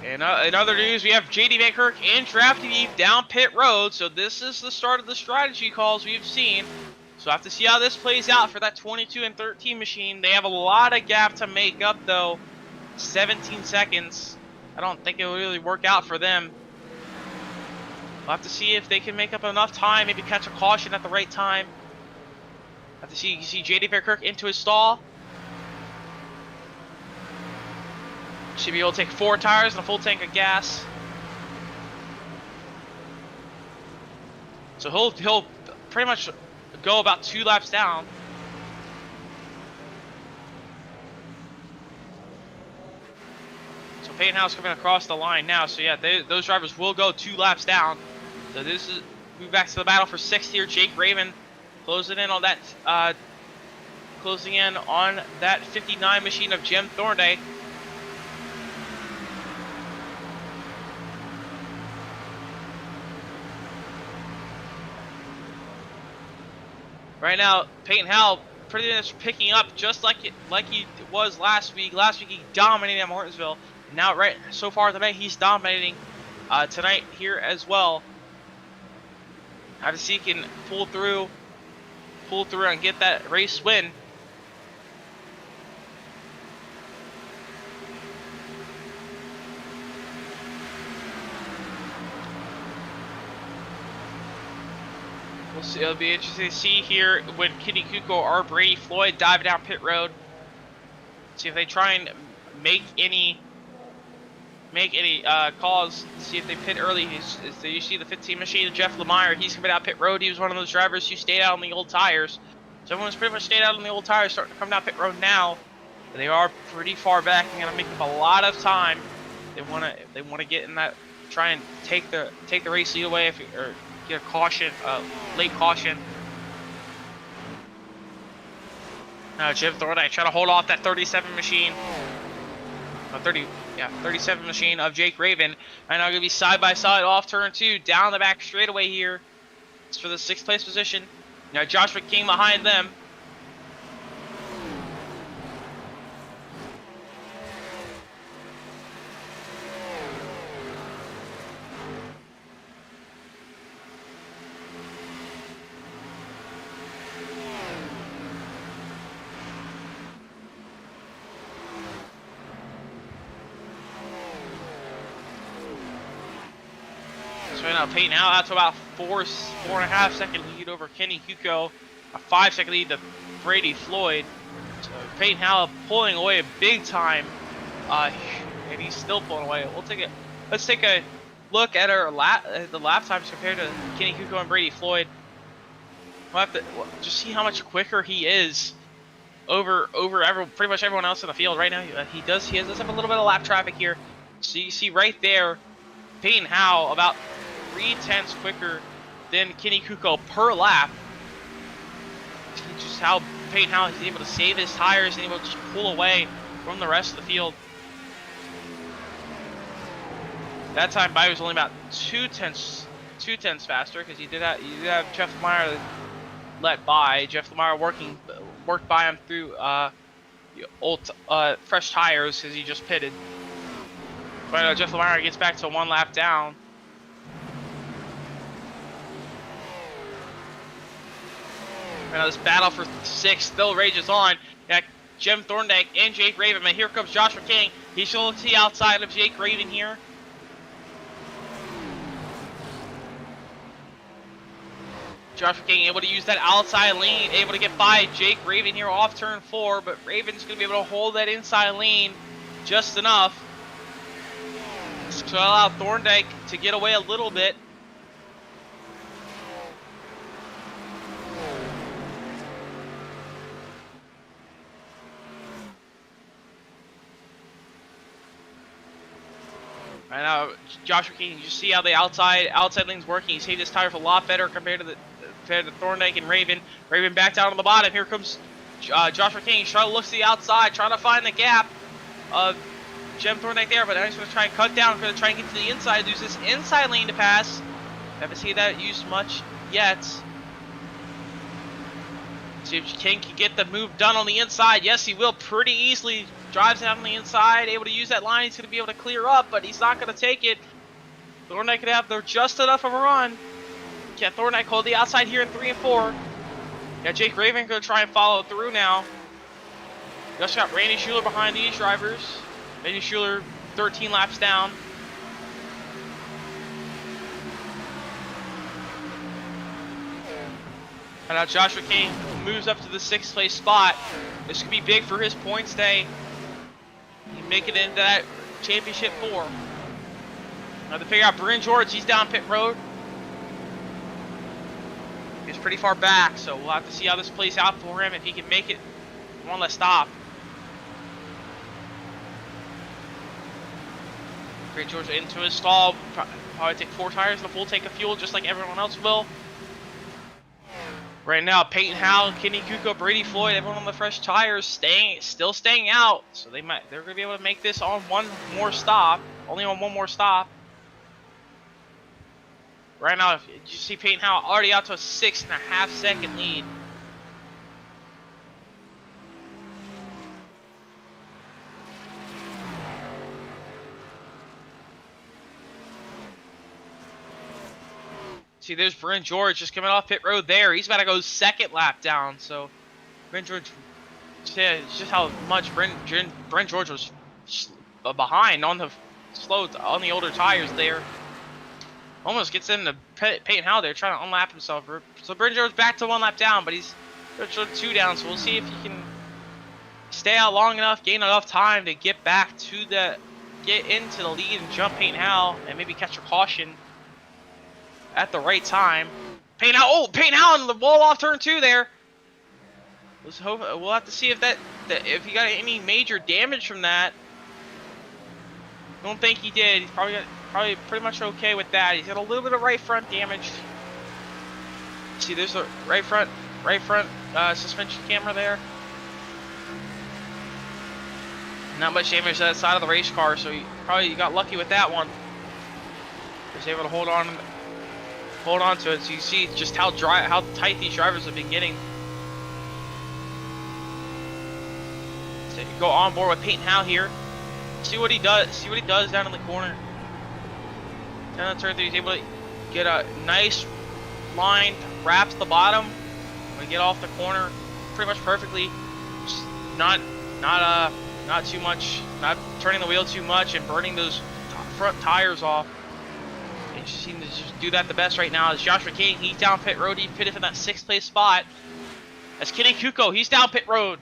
And in other news, we have JD Van Kirk and Drafty Eve down pit road. So this is the start of the strategy calls we've seen. So I have to see how this plays out for that 22 and 13 machine. They have a lot of gap to make up though. 17 seconds. I don't think it will really work out for them. We'll have to see if they can make up enough time, maybe catch a caution at the right time. Have to see. You see JD Van Kirk into his stall. Should be able to take 4 tires and a full tank of gas. So he'll pretty much go about 2 laps down. So Peyton House coming across the line now. So yeah, those drivers will go 2 laps down. So this is move back to the battle for 6th here. Jake Raven closing in on that 59 machine of Jim Thornday. Right now, Peyton Howell pretty much picking up just like he was last week. Last week he dominated at Martinsville. Now, right so far tonight, he's dominating tonight here as well. Have to see if he can pull through and get that race win. We'll see. It'll be interesting to see here when Kenny Kuko or Brady Floyd dive down pit road. See if they try and make any calls. See if they pit early. So you see the 15 machine of Jeff Lemire. He's coming down pit road. He was one of those drivers who stayed out on the old tires. So everyone's pretty much stayed out on the old tires, starting to come down pit road now. But they are pretty far back and gonna make up a lot of time. They wanna get in that, try and take the race lead away or get a caution, late caution. Jim Thorndyke trying to hold off that 37 machine. 37 machine of Jake Raven. Right now, going to be side by side off turn 2, down the back straightaway here. It's for the 6th place position. Now Joshua King behind them. Right now, Peyton out to about 4.5 second lead over Kenny Kuko, a 5-second lead to Brady Floyd. So Peyton Howell pulling away big time, and he's still pulling away. Let's take a look at the lap times compared to Kenny Kuko and Brady Floyd. We'll have to just see how much quicker he is over pretty much everyone else in the field right now. He does have a little bit of lap traffic here. So you see right there, Peyton Howell about 3/10 quicker than Kenny Kuko per lap. Just how Peyton Howell is able to save his tires and able to just pull away from the rest of the field. That time by was only about 2/10 faster because he did have Jeff Lemire let by. Jeff Lemire worked by him through old fresh tires because he just pitted. But Jeff Lemire gets back to 1 lap down. Right now, this battle for 6th still rages on. Yeah, Jim Thorndike and Jake Raven. And here comes Joshua King. He's going to look to the outside of Jake Raven here. Joshua King able to use that outside lane, able to get by Jake Raven here off turn 4, but Raven's going to be able to hold that inside lane just enough to allow Thorndike to get away a little bit. Right now, Joshua King, you see how the outside lane's working. He saved his tires a lot better compared to Thorndike and Raven. Raven back down on the bottom. Here comes Joshua King. He's trying to look to the outside, trying to find the gap of Jim Thorndike there, but now he's going to try and cut down. Going to try and get to the inside. Use this inside lane to pass. Haven't seen that used much yet. See if King can get the move done on the inside. Yes, he will pretty easily. Drives down on the inside, able to use that line. He's going to be able to clear up, but he's not going to take it. Thorndike could have just enough of a run. Can Thorndike hold the outside here in 3 and 4? Yeah, Jake Raven going to try and follow through now. You also got Randy Schuler behind these drivers. Randy Schuler 13 laps down. And now Joshua King moves up to the 6th place spot. This could be big for his points day. He make it into that championship 4. Now to figure out Bryn George, he's down pit road. He's pretty far back, so we'll have to see how this plays out for him if he can make it one less stop. Bryn George into his stall. Probably take 4 tires and a full tank of fuel, just like everyone else will. Right now, Peyton Howell, Kenny Kuko, Brady Floyd, everyone on the fresh tires still staying out. So they're going to be able to make this on one more stop. Only on one more stop. Right now, you see Peyton Howell already out to a 6.5 second lead. See, there's Bryn George just coming off pit road there. He's about to go 2nd lap down. So, Bryn George, yeah, it's just how much Bryn George was behind on the older tires there. Almost gets into Peyton Howell there, trying to unlap himself. So Bryn George back to 1 lap down, but he's 2 down. So we'll see if he can stay out long enough, gain enough time to get into the lead and jump Peyton Howell and maybe catch a caution at the right time. Peyton Howell on the wall off turn 2 there. We'll have to see if he got any major damage from that. Don't think he did. He's probably pretty much okay with that. He's got a little bit of right front damage. See, there's a right front suspension camera there. Not much damage to that side of the race car, so he probably got lucky with that one. Was able to hold on to it. So you see just how tight these drivers have been getting. So you go on board with Peyton Howell here. See what he does down in the corner. Down the turn 3, he's able to get a nice line, wraps the bottom. We get off the corner pretty much perfectly. Just not too much, not turning the wheel too much and burning those front tires off. He just seems to just do that the best right now. Is Joshua King. He's down pit road. He pitted for that 6th place spot. As Kenny Kuko, he's down pit road.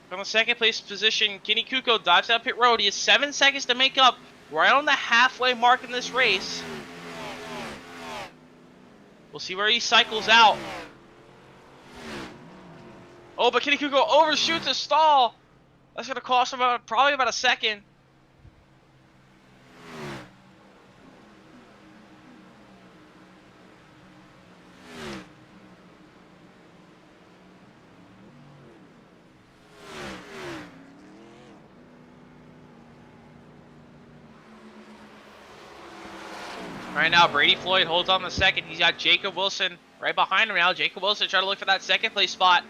From the 2nd place position, Kenny Kuko dives down pit road. He has 7 seconds to make up, right on the halfway mark in this race. We'll see where he cycles out. Oh, but Kenny Kuko overshoots a stall. That's going to cost him probably about a second. Right now, Brady Floyd holds on the 2nd. He's got Jacob Wilson right behind him now. Jacob Wilson trying to look for that 2nd place spot.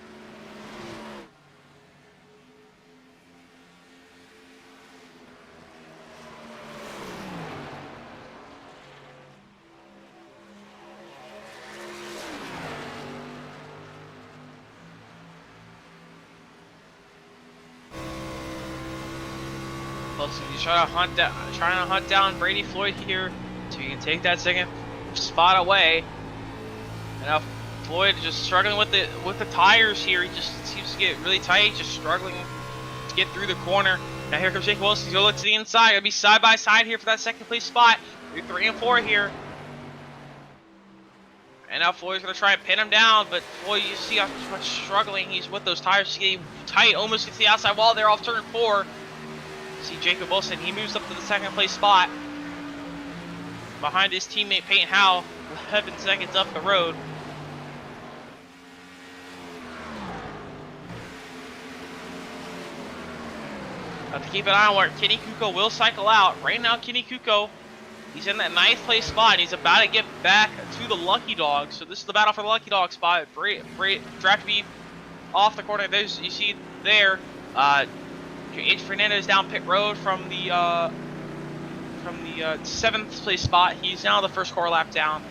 Wilson, he's trying to hunt down Brady Floyd here, so he can take that second spot away. And now Floyd just struggling with the tires here. He just seems to get really tight, just struggling to get through the corner. Now here comes Jake Wilson. He's gonna look to the inside. Gonna be side by side here for that second place spot. 3 and 4 here. And now Floyd's gonna try and pin him down, but Floyd, you see how much struggling he's with those tires. Getting tight, almost gets to the outside wall there off turn 4. See Jacob Wilson, he moves up to the second place spot. Behind his teammate Peyton Howell, 11 seconds up the road. Have to keep an eye on where Kenny Kuko will cycle out. Right now, Kenny Kuko, he's in that 9th place spot, and he's about to get back to the Lucky Dog. So this is the battle for the Lucky Dog spot. Draft Beef off the corner. There's, you see there, H. Fernandez down pit road from the 7th place spot. He's now the first car lap down.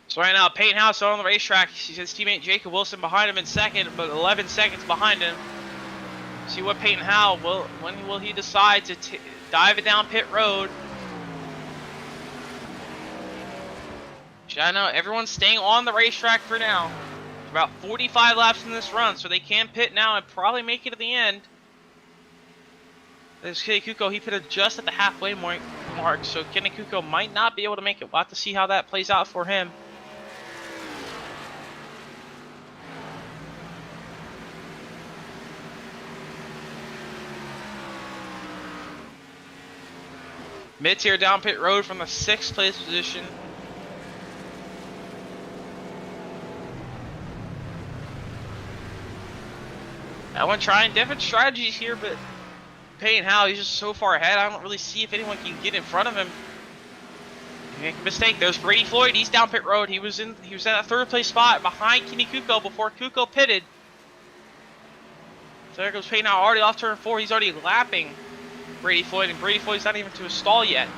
So right now, Peyton House on the racetrack. He has teammate Jacob Wilson behind him in second, but 11 seconds behind him. See what Peyton Howell will. When will he decide to dive it down pit road? I know everyone's staying on the racetrack for now. There's about 45 laps in this run, so they can pit now and probably make it to the end. There's Kenny Kuko. He pitted just at the halfway mark, so Kenny Kuko might not be able to make it. We'll have to see how that plays out for him. Mid-tier down pit road from the 6th place position. I want to try different strategies here, but Peyton Howell, he's just so far ahead. I don't really see if anyone can get in front of him. You make a mistake. There's Brady Floyd. He's down pit road. He was at a 3rd place spot behind Kenny Kuko before Kuko pitted. So there goes Peyton Howell already off turn 4. He's already lapping Brady Floyd, and Brady Floyd's not even to a stall yet.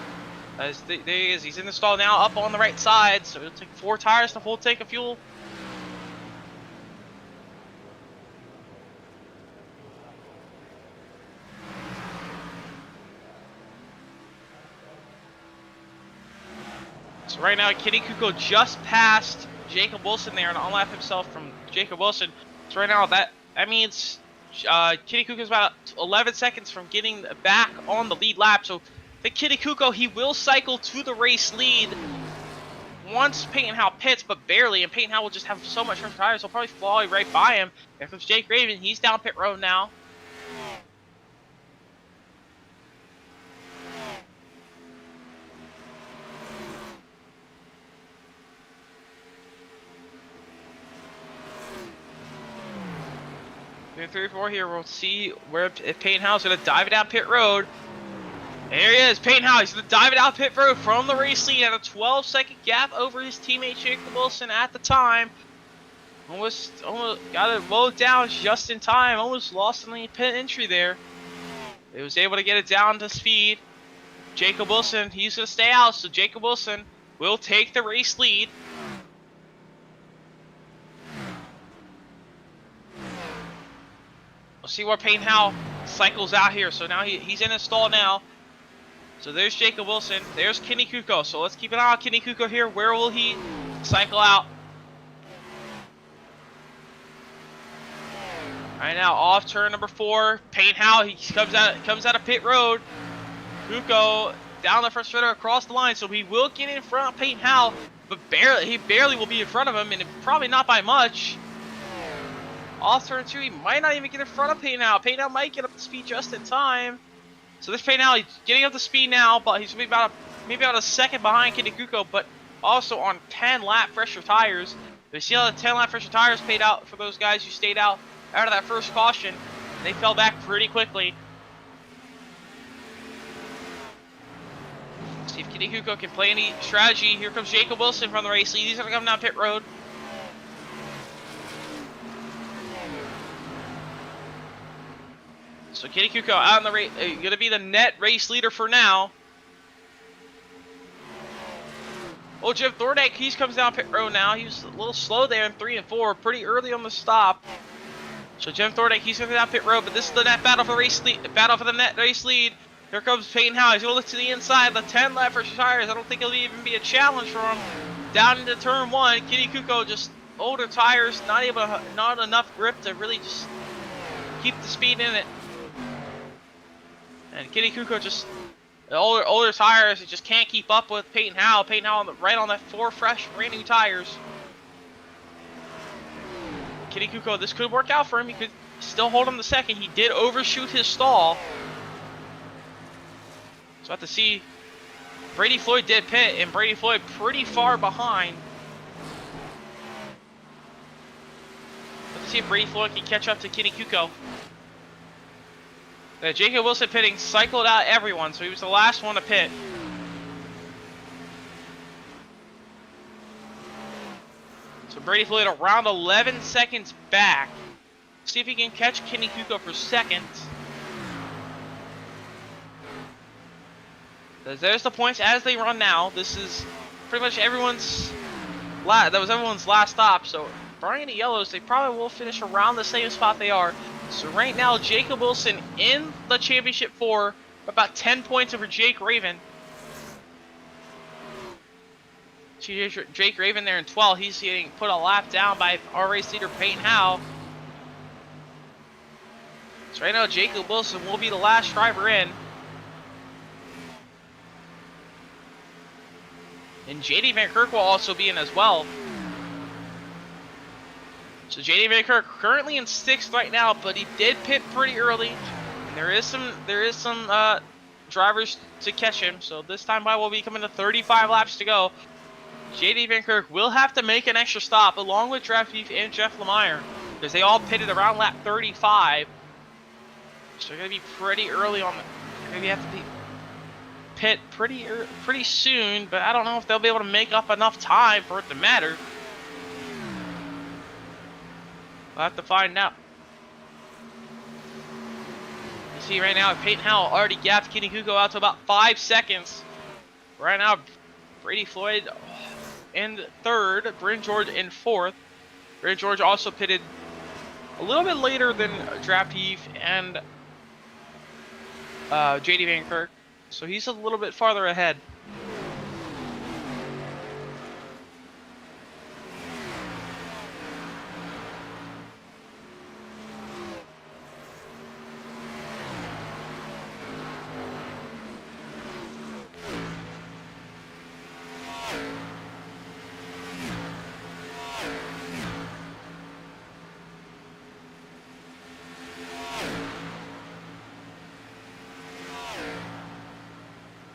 There he is. He's in the stall now, up on the right side. So it'll take 4 tires to full tank of fuel. So right now, Kenny Kuko just passed Jacob Wilson there and unlapped himself from Jacob Wilson. So right now, that means Kenny Kuko's about 11 seconds from getting back on the lead lap. So the Kenny Kuko, he will cycle to the race lead once Peyton Howell pits, but barely. And Peyton Howell will just have so much room for tires, he'll probably fly right by him. Here comes Jake Raven. He's down pit road now. In 3 or 4 here, we'll see where if Peyton Howell's going to dive it down pit road. There he is, Peyton Howell. He's going to dive it out pit road from the race lead at a 12-second gap over his teammate Jacob Wilson at the time. Almost got it mowed down just in time. Almost lost in the pit entry there. He was able to get it down to speed. Jacob Wilson, he's going to stay out, so Jacob Wilson will take the race lead. We'll see where Peyton Howell cycles out here. So now he's in his stall now. So there's Jacob Wilson. There's Kenny Kuko. So let's keep an eye on Kenny Kuko here. Where will he cycle out? Right now, off turn number 4. Peyton Howell, he comes out of pit road. Kuko down the front straight across the line. So he will get in front of Peyton Howell, but he barely will be in front of him, and probably not by much. Off turn 2, he might not even get in front of Peyton Howell. Peyton Howell might get up to speed just in time. So this Peyton Howell, he's getting up to speed now, but he's maybe about a second behind Kenny Kuko, but also on 10-lap fresher tires. We see how the 10-lap fresher tires paid out for those guys who stayed out of that first caution. They fell back pretty quickly. See if Kenny Kuko can play any strategy. Here comes Jacob Wilson from the race lead. He's going to come down pit road. So Kenny Kuko out on the race, going to be the net race leader for now. Oh, Jim Thorndike, he comes down pit road now. He was a little slow there in 3 and 4, pretty early on the stop. So Jim Thorndike, he's coming down pit road, but this is the net battle for the net race lead. Here comes Peyton Howe. He's going to look to the inside. The 10 left for tires. I don't think it'll even be a challenge for him. Down into turn 1, Kenny Kuko just older tires, not enough grip to really just keep the speed in it. And Kenny Kuko just older tires. He just can't keep up with Peyton Howe. Peyton Howe right on that 4 fresh, brand new tires. Kenny Kuko, this could work out for him. He could still hold him the second. He did overshoot his stall. So I have to see. Brady Floyd did pit, and Brady Floyd pretty far behind. Let's see if Brady Floyd can catch up to Kenny Kuko. Jacob Wilson pitting cycled out everyone, so he was the last one to pit. So Brady Floyd around 11 seconds back. See if he can catch Kenny Kuko for second. There's the points as they run now. This is pretty much everyone's that was everyone's last stop. So Brian the Yellows, they probably will finish around the same spot they are. So right now, Jacob Wilson in the championship 4, about 10 points over Jake Raven. Jake Raven there in 12. He's getting put a lap down by our race leader Peyton Howe. So right now, Jacob Wilson will be the last driver in. And JD Van Kirk will also be in as well. So JD Van Kirk currently in 6th right now, but he did pit pretty early. And there is some drivers to catch him. So this time by will be coming to 35 laps to go. JD Van Kirk will have to make an extra stop along with Draft Beef and Jeff Lemire, because they all pitted around lap 35. So they're gonna be pretty early on. Maybe have to be pit pretty soon, but I don't know if they'll be able to make up enough time for it to matter. We'll have to find out. You see right now, Peyton Howell already gapped Kenny Kuko out to about 5 seconds. Right now, Brady Floyd in 3rd, Bryn George in 4th. Bryn George also pitted a little bit later than Draft Heath and JD Van Kirk, so he's a little bit farther ahead.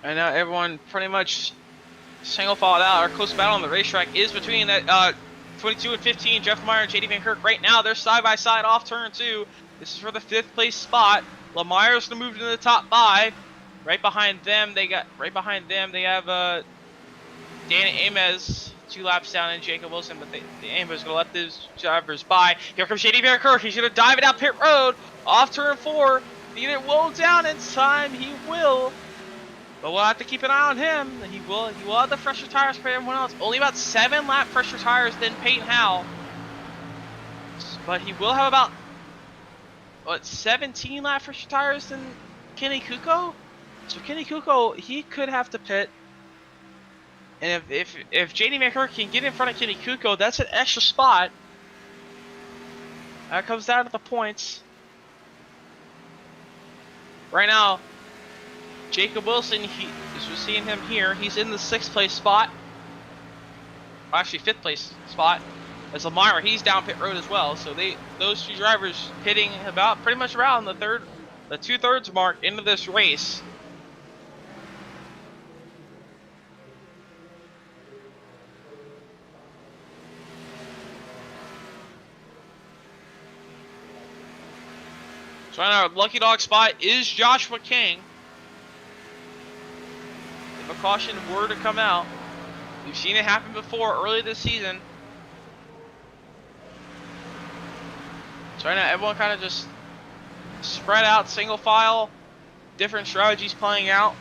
And now everyone pretty much single filed out. Our close battle on the racetrack is between that 22 and 15, Jeff Lemire and JD Van Kirk. Right now, they're side by side off turn 2. This is for the 5th place spot. Lemire's gonna move to the top 5. Right behind them, they have Dana Ames 2 laps down and Jacob Wilson, but the Ames is gonna let those drivers by. Here comes JD Van Kirk. He's gonna dive it out pit road off turn 4. Need it roll down in time. He will. But we'll have to keep an eye on him. He will have the fresher tires for everyone else. Only about 7 lap fresher tires than Peyton Howell. But he will have about 17 lap fresher tires than Kenny Kuko. So Kenny Kuko, he could have to pit. And if JD Van Kirk can get in front of Kenny Kuko, that's an extra spot. That comes down to the points. Right now, Jacob Wilson, as we're seeing him here, he's in the 6th place spot. Actually, 5th place spot. As Lemire, he's down pit road as well. So those 2 drivers pitting about pretty much around the 2/3 mark into this race. So right now, our lucky dog spot is Joshua King. If a caution were to come out, we've seen it happen before early this season. So right now, everyone kind of just spread out, single file, different strategies playing out.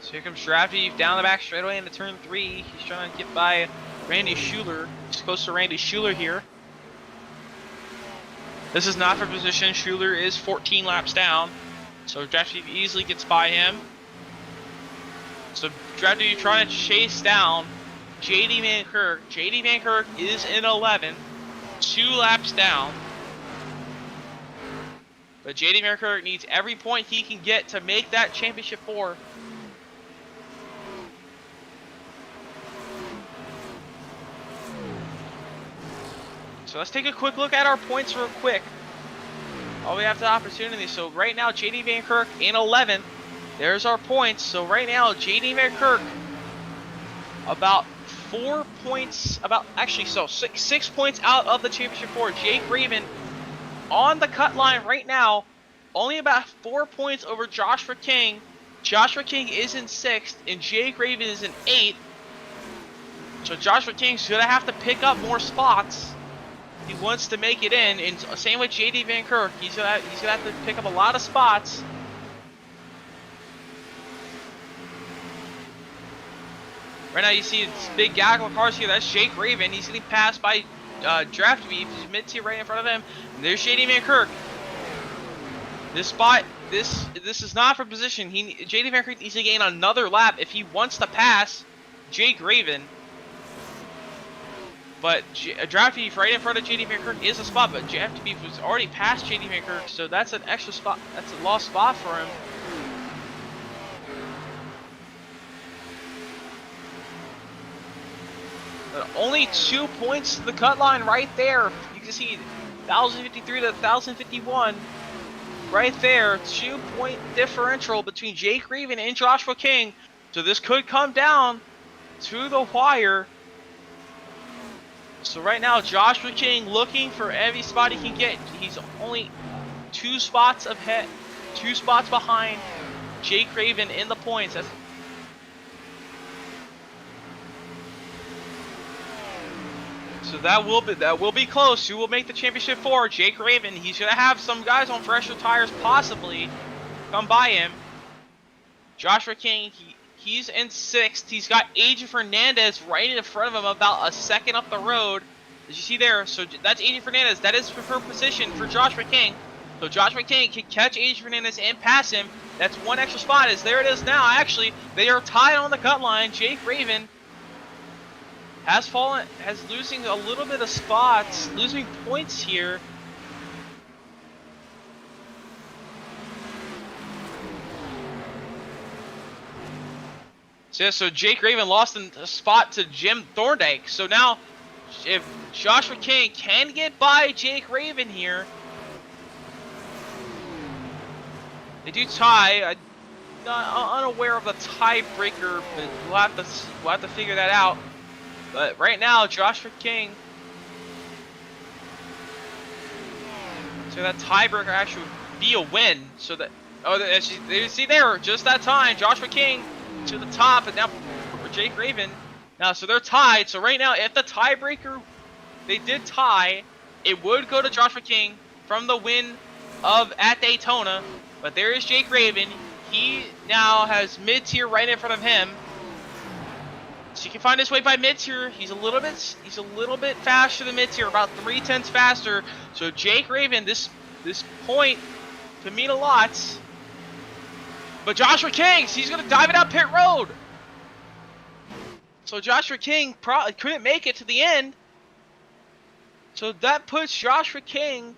So here comes Drafty down the back straightaway into turn 3. He's trying to get by Randy Schuler. He's close to Randy Schuler here. This is not for position. Schuler is 14 laps down. So Drafty easily gets by him. So Drafty trying to chase down JD Van Kirk. JD Van Kirk is in 11. 2 laps down. But JD Van Kirk needs every point he can get to make that championship 4. So let's take a quick look at our points real quick. Oh, we have the opportunity. So right now, JD Van Kirk in 11th. There's our points. So right now, JD Van Kirk about 4 points, six points out of the championship 4. Jake Raven on the cut line right now, only about 4 points over Joshua King. Joshua King is in 6th, and Jake Raven is in 8th. So Joshua King's gonna have to pick up more spots. He wants to make it in, and same with JD Van Kirk. He's gonna have to pick up a lot of spots. Right now, you see this big gaggle of cars here. That's Jake Raven. He's getting passed by Draft Beef. He's mid-tier right in front of him. And there's JD Van Kirk. This spot, this is not for position. JD Van Kirk needs to gain another lap if he wants to pass Jake Raven. But Draft Beef right in front of JD Van Kirk is a spot, but Draft Beef was already past JD Van Kirk, so that's an extra spot. That's a lost spot for him. But only 2 points to the cut line right there. You can see 1,053 to 1,051. Right there, 2-point differential between Jake Raven and Joshua King. So this could come down to the wire. So right now, Joshua King looking for every spot he can get. He's only 2 spots ahead, 2 spots behind Jake Raven in the points. So that will be close. Who will make the championship 4? Jake Raven. He's gonna have some guys on fresher tires possibly come by him. Joshua King, he's in 6th. He's got Adrian Fernandez right in front of him, about a second up the road. As you see there, so that's Adrian Fernandez. That is preferred position for Joshua King. So Joshua King can catch Adrian Fernandez and pass him. That's 1 extra spot. As there it is now. Actually, they are tied on the cut line. Jake Raven has losing a little bit of spots, losing points here. So Jake Raven lost a spot to Jim Thorndike. So now, if Joshua King can get by Jake Raven here, they do tie. I'm not unaware of the tiebreaker, but we'll have to figure that out. But right now, Joshua King. So that tiebreaker actually would be a win. So that as you see there, just that time, Joshua King to the top, and now for Jake Raven. Now, so they're tied. So right now, if the tiebreaker, they did tie, it would go to Joshua King from the win at Daytona. But there is Jake Raven. He now has mid-tier right in front of him. So he can find his way by mid-tier. He's a little bit faster than mid-tier, about 0.3 faster. So Jake Raven, this point could mean a lot. But Joshua King, he's gonna dive it out pit road. So Joshua King probably couldn't make it to the end. So that puts Joshua King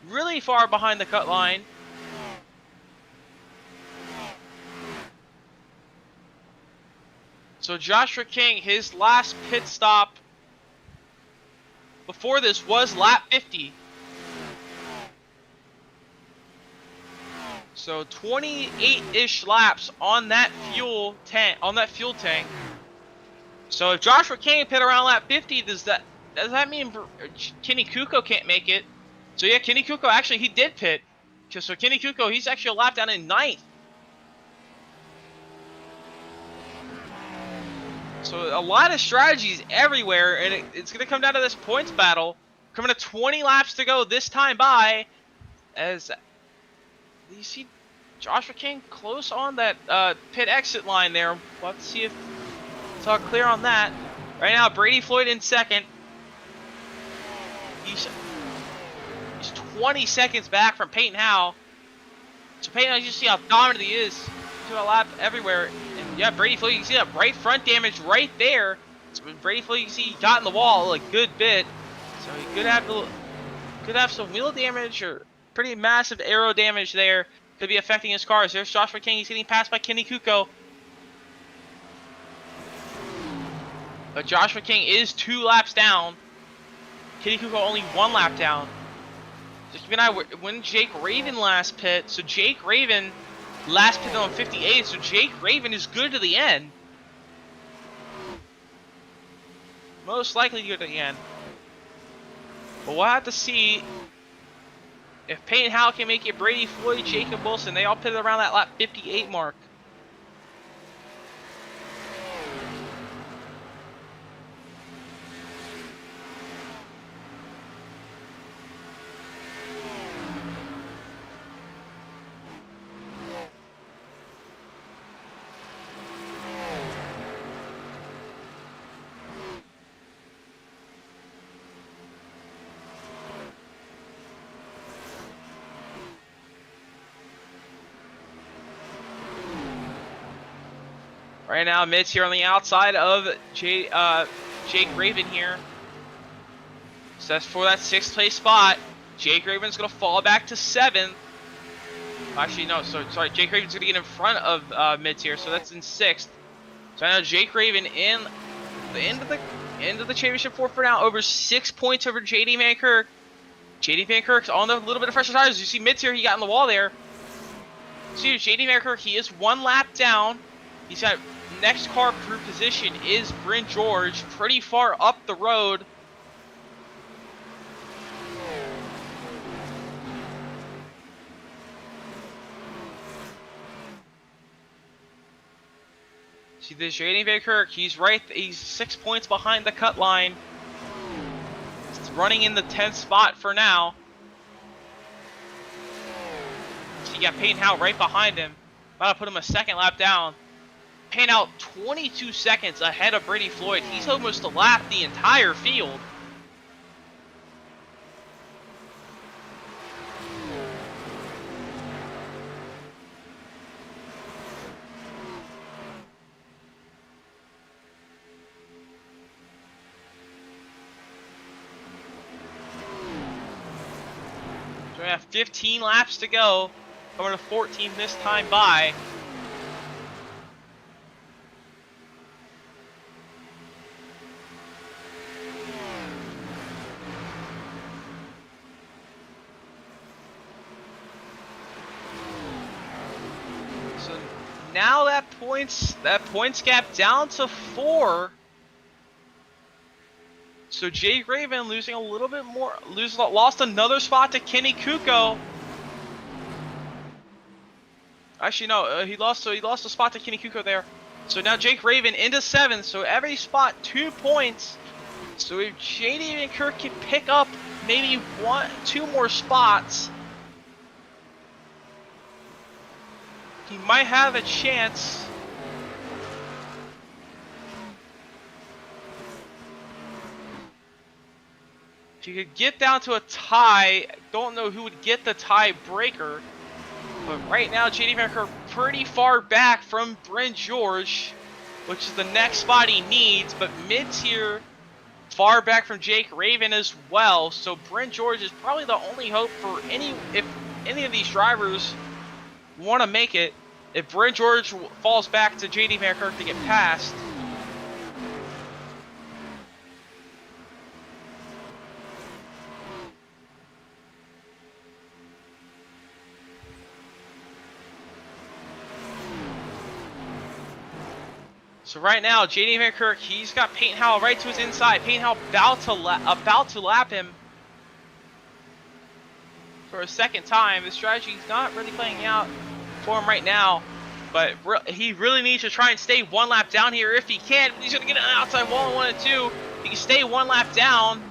really far behind the cut line. So Joshua King, his last pit stop before this was lap 50. So 28-ish laps on that fuel tank. So if Joshua King pit around lap 50, does that mean Kenny Kuko can't make it? So yeah, Kenny Kuko actually he did pit. So Kenny Kuko, he's actually a lap down in 9th. So a lot of strategies everywhere, and it's going to come down to this points battle. Coming to 20 laps to go this time by, as you see Joshua King close on that pit exit line there. We'll have to see if it's all clear on that. Right now, Brady Floyd in second. He's 20 seconds back from Peyton Howe. So Peyton, you see how dominant he is. He's doing a lap everywhere. And yeah, Brady Floyd, you can see that right front damage right there. So Brady Floyd, you can see he got in the wall a good bit. So he could have some wheel damage or pretty massive aero damage there. Could be affecting his cars. There's Joshua King. He's getting passed by Kenny Kuko. But Joshua King is 2 laps down. Kenny Kuko only 1 lap down. Just keep an eye when Jake Raven last pit. So Jake Raven last pit on 58. So Jake Raven is good to the end. Most likely good to the end. But we'll have to see if Peyton Howe can make it. Brady Floyd, Jacob Wilson, they all pitted around that lap 58 mark. Right now, Mids here on the outside of Jake Raven here. So that's for that 6th place spot. Jake Raven's going to fall back to 7th. Actually, no, sorry. Jake Raven's going to get in front of Mids here, so that's in 6th. So now Jake Raven in the end of the championship for now, over 6 points over JD Van Kirk. JD Van Kirk's on a little bit of fresher tires. You see Mids here, he got in the wall there. See, JD Van Kirk, he is 1 lap down. He's got next car per position is Bryn George, pretty far up the road. See this JD Van Kirk, he's 6 points behind the cut line. He's running in the 10th spot for now. So you got Peyton Howe right behind him. About to put him a 2nd lap down. Paying out 22 seconds ahead of Brady Floyd. He's almost a lap the entire field. So we have 15 laps to go. Coming to 14 this time by. Now that points gap down to 4. So Jake Raven losing a little bit more, lost another spot to Kenny Kuko. Actually, no, he lost a spot to Kenny Kuko there. So now Jake Raven into 7th. So every spot 2 points. So if JD Van Kirk can pick up maybe 2 more spots, he might have a chance. If you could get down to a tie, don't know who would get the tie breaker. But right now, JD Van Kirk pretty far back from Bryn George, which is the next spot he needs. But Mids here, far back from Jake Raven as well. So Bryn George is probably the only hope for if any of these drivers want to make it. If Bryn George falls back to JD Van Kirk to get past. So right now, JD Van Kirk, he's got Peyton Howe right to his inside. Peyton Howe about to lap him for a 2nd time. The strategy's not really playing out for him right now, but he really needs to try and stay 1 lap down here if he can. He's gonna get an outside wall in 1 and 2. He can stay 1 lap down.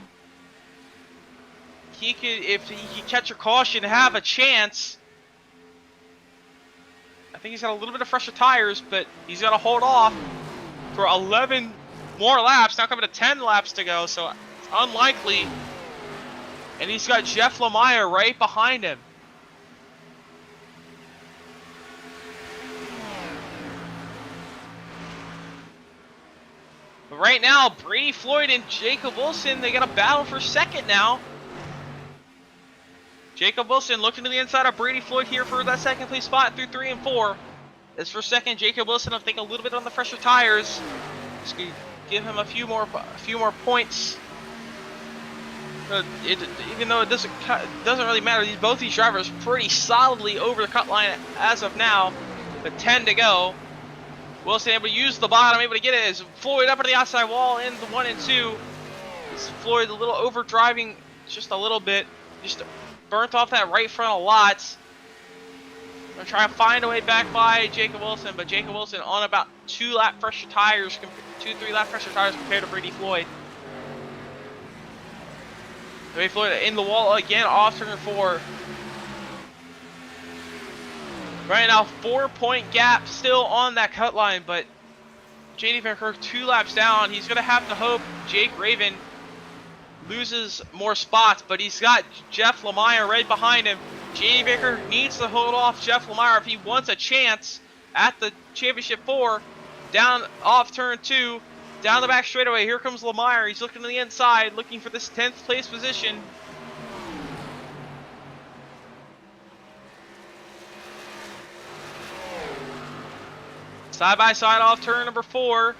He could, if he can catch a caution, have a chance. I think he's got a little bit of fresher tires, but he's got to hold off for 11 more laps. Now coming to 10 laps to go, so it's unlikely. And he's got Jeff Lemire right behind him. But right now, Brady Floyd and Jacob Wilson, they got a battle for second now. Jacob Wilson looking to the inside of Brady Floyd here for that second place spot through 3 and 4. As for second, Jacob Wilson, I think a little bit on the fresher tires. Just gonna give him a few more points. Even though it doesn't really matter, both these drivers pretty solidly over the cut line as of now. But 10 to go. Wilson able to use the bottom, able to get it as Floyd up to the outside wall in the 1 and 2. It's Floyd a little overdriving just a little bit. Just burnt off that right front a lot. Gonna try and find a way back by Jacob Wilson, but Jacob Wilson on about 3 lap fresher tires compared to Brady Floyd. Brady Floyd in the wall again off turn 4. Right now, 4-point gap still on that cut line, but JD Vankirk 2 laps down. He's going to have to hope Jake Raven loses more spots, but he's got Jeff Lemire right behind him. JD Vankirk needs to hold off Jeff Lemire if he wants a chance at the Championship 4. Down off turn 2, down the back straightaway. Here comes Lemire. He's looking to the inside, looking for this 10th place position. Side by side off turn number 4.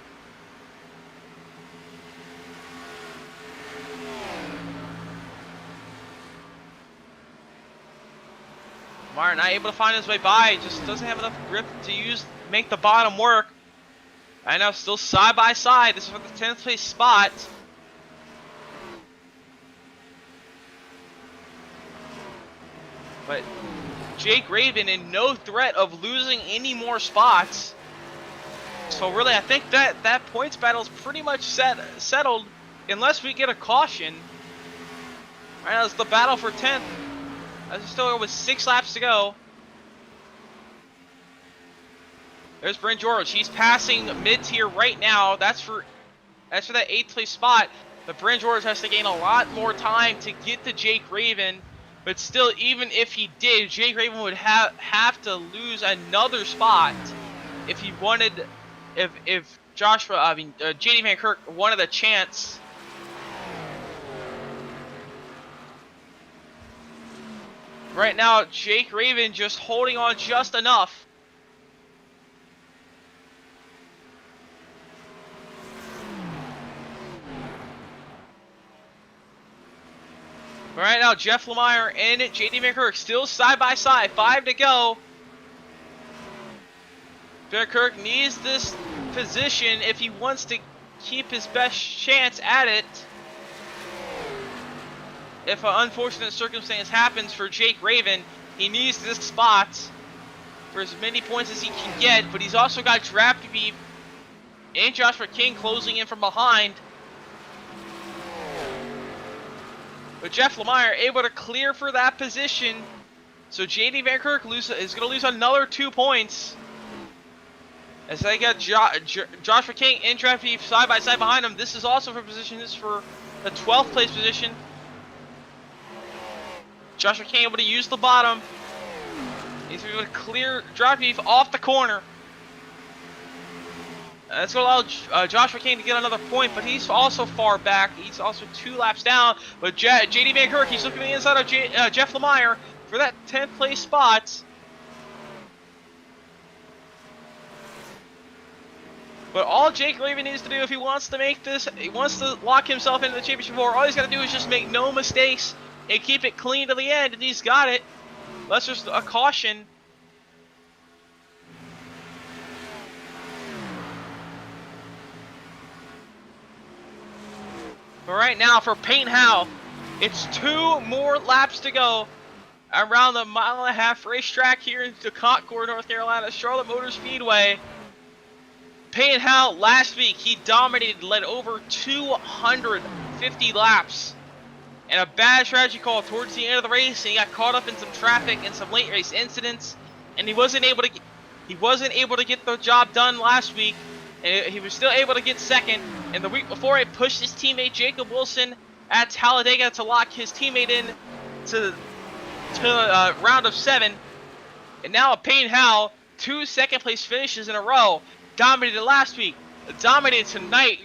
Lemire not able to find his way by, just doesn't have enough grip to make the bottom work. I know, still side by side. This is for the 10th place spot. But Jake Raven in no threat of losing any more spots. So really, I think that points battle is pretty much settled unless we get a caution. All right, it's the battle for 10th. As we still with 6 laps to go. There's Brent George. He's passing mid-tier right now. That's for that 8th place spot. But Brent George has to gain a lot more time to get to Jake Raven. But still, even if he did, Jake Raven would have to lose another spot if he wanted. If JD Vankirk wanted a chance. Right now, Jake Raven just holding on just enough. Right now, Jeff Lemire and JD Vankirk still side by side. 5 to go. Vankirk needs this position if he wants to keep his best chance at it. If an unfortunate circumstance happens for Jake Raven, he needs this spot for as many points as he can get. But he's also got Drafty Beef and Joshua King closing in from behind. But Jeff Lemire able to clear for that position. So JD Vankirk is going to lose another 2 points. As they got Joshua King and Drafty Beef side by side behind him. This is also for position. This is for the 12th place position. Joshua King able to use the bottom. He's able to clear Drafty Beef off the corner. That's going to allow Joshua King to get another point, but he's also far back. He's also 2 laps down. But JD Vankirk, he's looking to the inside of Jeff Lemire for that 10th place spot. But all Jake Raven needs to do if he wants to make this, he wants to lock himself into the championship 4, all he's got to do is just make no mistakes and keep it clean to the end, and he's got it. That's just a caution. But right now for Payne Howell, it's 2 more laps to go around the 1.5 mile racetrack here in Concord, North Carolina, Charlotte Motor Speedway. Payne Howell last week, he dominated, led over 250 laps. And a bad strategy call towards the end of the race, and he got caught up in some traffic and some late race incidents, and he wasn't able to He wasn't able to get the job done last week, and he was still able to get second. And the week before, he pushed his teammate Jacob Wilson at Talladega to lock his teammate in to round of 7. And now Payne Howell, 2 second-place finishes in a row. Dominated last week, dominated tonight.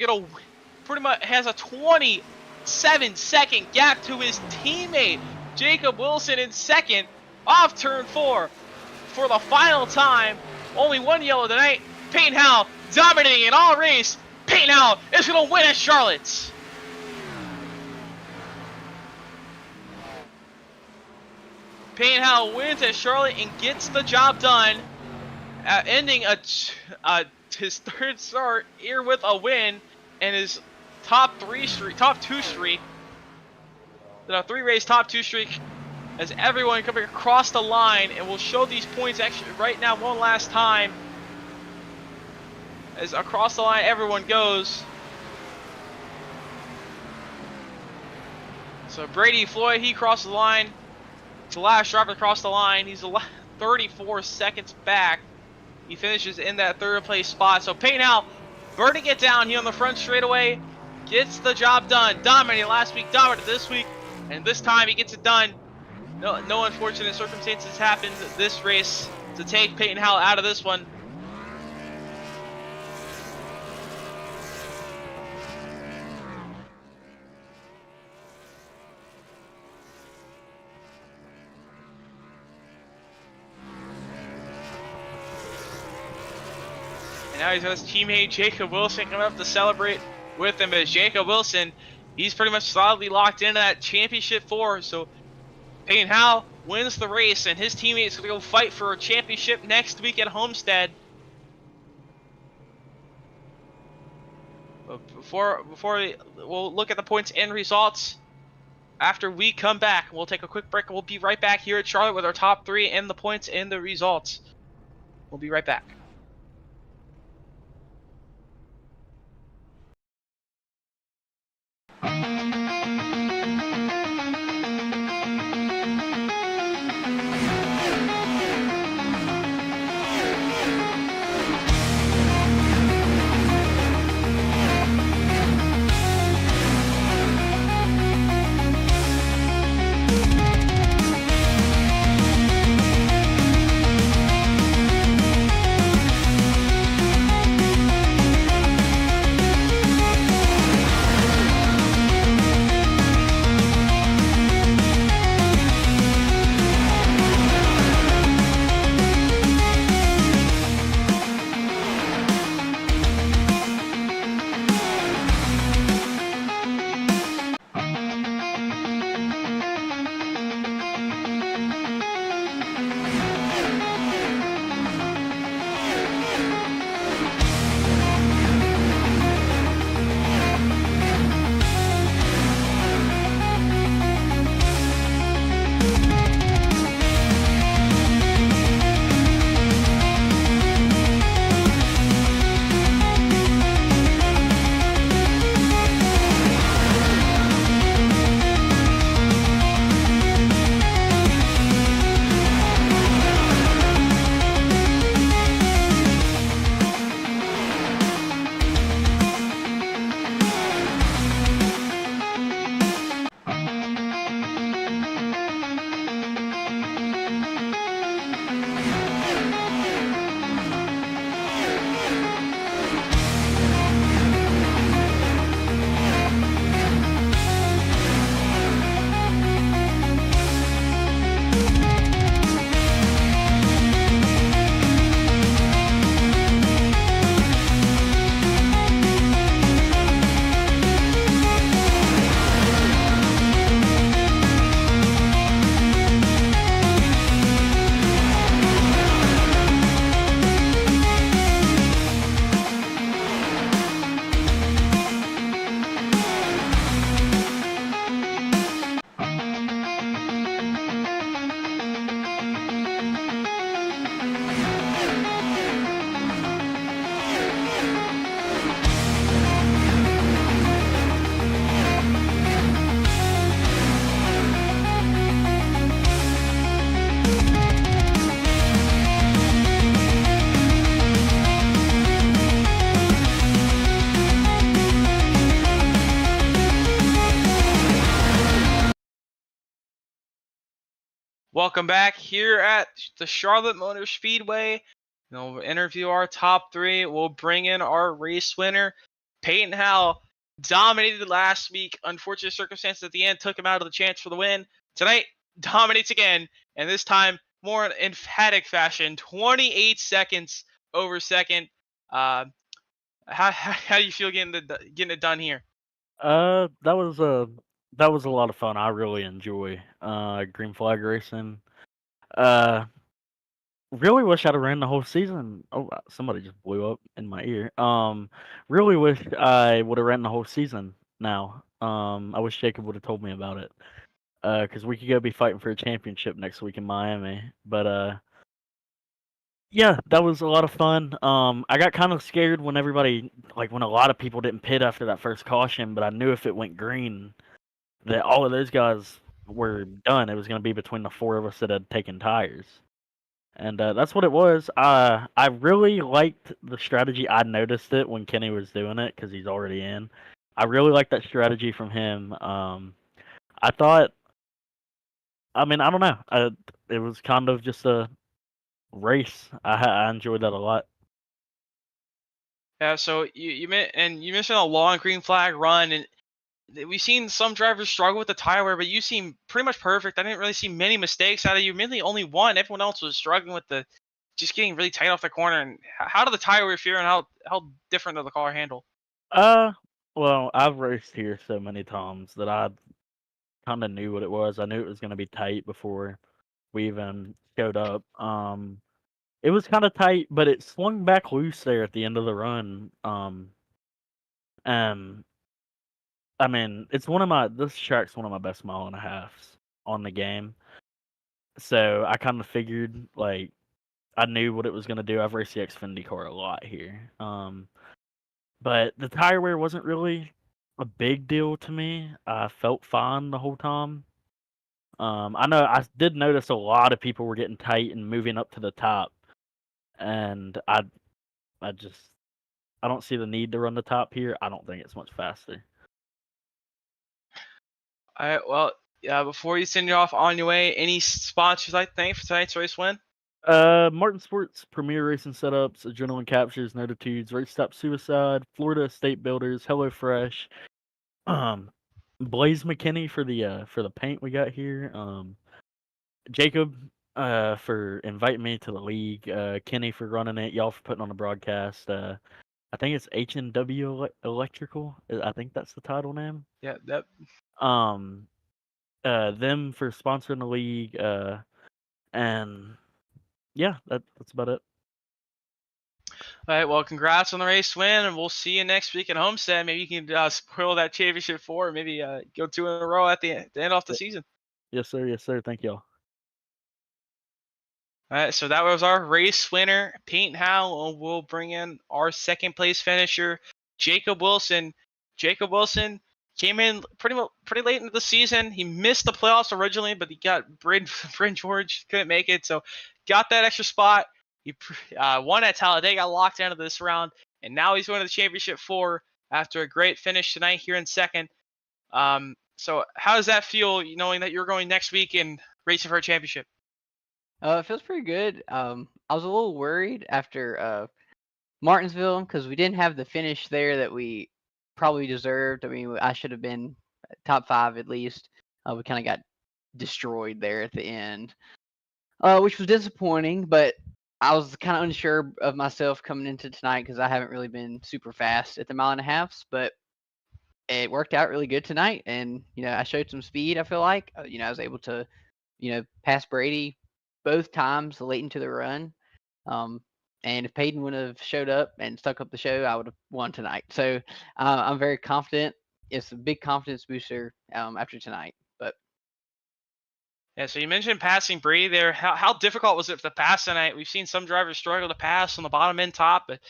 Pretty much has a 27-second gap to his teammate Jacob Wilson in second off turn 4 for the final time. Only 1 yellow tonight. Payne Howell dominating in all race. Payne Howell is going to win at Charlotte. Payne Howell wins at Charlotte and gets the job done, ending his 3rd start here with a win and his top 2 streak. The 3-race top 2 streak, as everyone coming across the line, and we'll show these points actually right now one last time. As across the line everyone goes. So Brady Floyd, he crosses the line. It's the last driver to cross the line. He's 34 seconds back. He finishes in that 3rd place spot. So Payne Howell burning it down here on the front straightaway. Gets the job done. Dominated last week, dominated this week, and this time he gets it done. No unfortunate circumstances happened this race to take Payne Howell out of this one. And now he's got his teammate Jacob Wilson coming up to celebrate with him, as Jacob Wilson, he's pretty much solidly locked into that championship 4. So Payne Howell wins the race, and his teammate's going to go fight for a championship next week at Homestead. But before we'll look at the points and results after we come back. We'll take a quick break, and we'll be right back here at Charlotte with our top 3 and the points and the results. We'll be right back. Welcome back here at the Charlotte Motor Speedway. We'll interview our top three. We'll bring in our race winner, Peyton Howell. Dominated last week. Unfortunate circumstances at the end took him out of the chance for the win. Tonight, dominates again, and this time more in emphatic fashion. 28 seconds over second. How do you feel getting it done here? That was a lot of fun. I really enjoy green flag racing. Uh, really wish I'd have ran the whole season. Oh, somebody just blew up in my ear. Really wish I would have ran the whole season now. I wish Jacob would have told me about it. Because we could go be fighting for a championship next week in Miami. But yeah, that was a lot of fun. I got kind of scared when when a lot of people didn't pit after that first caution, but I knew if it went green, that all of those guys were done. It was going to be between the four of us that had taken tires. And that's what it was. I really liked the strategy. I noticed it when Kenny was doing it because he's already in. I really liked that strategy from him. I thought, I mean, I don't know. It was kind of just a race. I enjoyed that a lot. Yeah, so you mentioned a long green flag run, and we've seen some drivers struggle with the tire wear, but you seem pretty much perfect. I didn't really see many mistakes out of you. Mainly only one. Everyone else was struggling with the just getting really tight off the corner. And how did the tire wear feel, and how different did the car handle? Uh, well, I've raced here so many times that I kind of knew what it was. I knew it was going to be tight before we even showed up. It was kind of tight, but it swung back loose there at the end of the run. And I mean, this track's one of my best mile and a halves on the game. So I kind of figured like I knew what it was gonna do. I've raced the Xfinity car a lot here. But the tire wear wasn't really a big deal to me. I felt fine the whole time. I know I did notice a lot of people were getting tight and moving up to the top, and I just I don't see the need to run the top here. I don't think it's much faster. All right, well, yeah. Before you send you off on your way, any sponsors I thank for tonight's race win? Martin Sports, Premier Racing Setups, Adrenaline Captures, Notitudes, Race Stop Suicide, Florida Estate Builders, HelloFresh, um, Blaze McKinney for the paint we got here. Jacob for inviting me to the league. Kenny for running it. Y'all for putting on the broadcast. I think it's H&W Electrical. I think that's the title name. Yeah, that. Um, them for sponsoring the league. And yeah, that's about it. All right, well, congrats on the race win, and we'll see you next week at Homestead. Maybe you can spoil that championship for, or maybe go two in a row at the end of the season. Yes, sir. Yes, sir. Thank y'all. All right, so that was our race winner, Peyton Howell. We'll bring in our second place finisher, Jacob Wilson. Jacob Wilson came in pretty late into the season. He missed the playoffs originally, but he got Bryn George couldn't make it, so got that extra spot. He won at Talladega, locked into this round, and now he's going to the championship 4 after a great finish tonight here in second. So how does that feel, knowing that you're going next week and racing for a championship? It feels pretty good. I was a little worried after Martinsville because we didn't have the finish there that we probably deserved. I mean, I should have been top 5 at least. We kind of got destroyed there at the end, which was disappointing. But I was kind of unsure of myself coming into tonight because I haven't really been super fast at the mile and a halfs. But it worked out really good tonight, and I showed some speed. I feel like I was able to pass Brady both times late into the run. And if Peyton would have showed up and stuck up the show, I would have won tonight. So I'm very confident. It's a big confidence booster after tonight. But yeah, so you mentioned passing Brady there. How difficult was it to pass tonight? We've seen some drivers struggle to pass on the bottom and top, but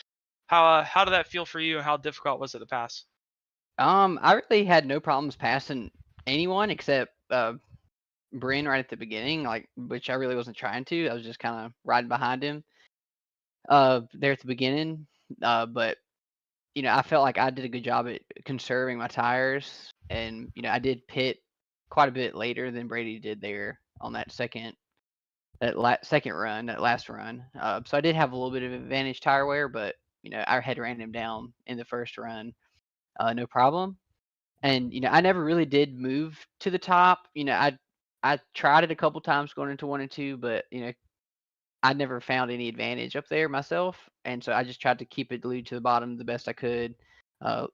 how did that feel for you, and how difficult was it to pass? I really had no problems passing anyone except Bryn right at the beginning, which I really wasn't trying to. I was just kind of riding behind him there at the beginning. But I felt like I did a good job at conserving my tires, and I did pit quite a bit later than Brady did there on that second second run, that last run. So I did have a little bit of advantage tire wear, but I had ran him down in the first run, no problem. And I never really did move to the top. I tried it a couple times going into 1 and 2, but I never found any advantage up there myself, and so I just tried to keep it glued to the bottom the best I could. Uh,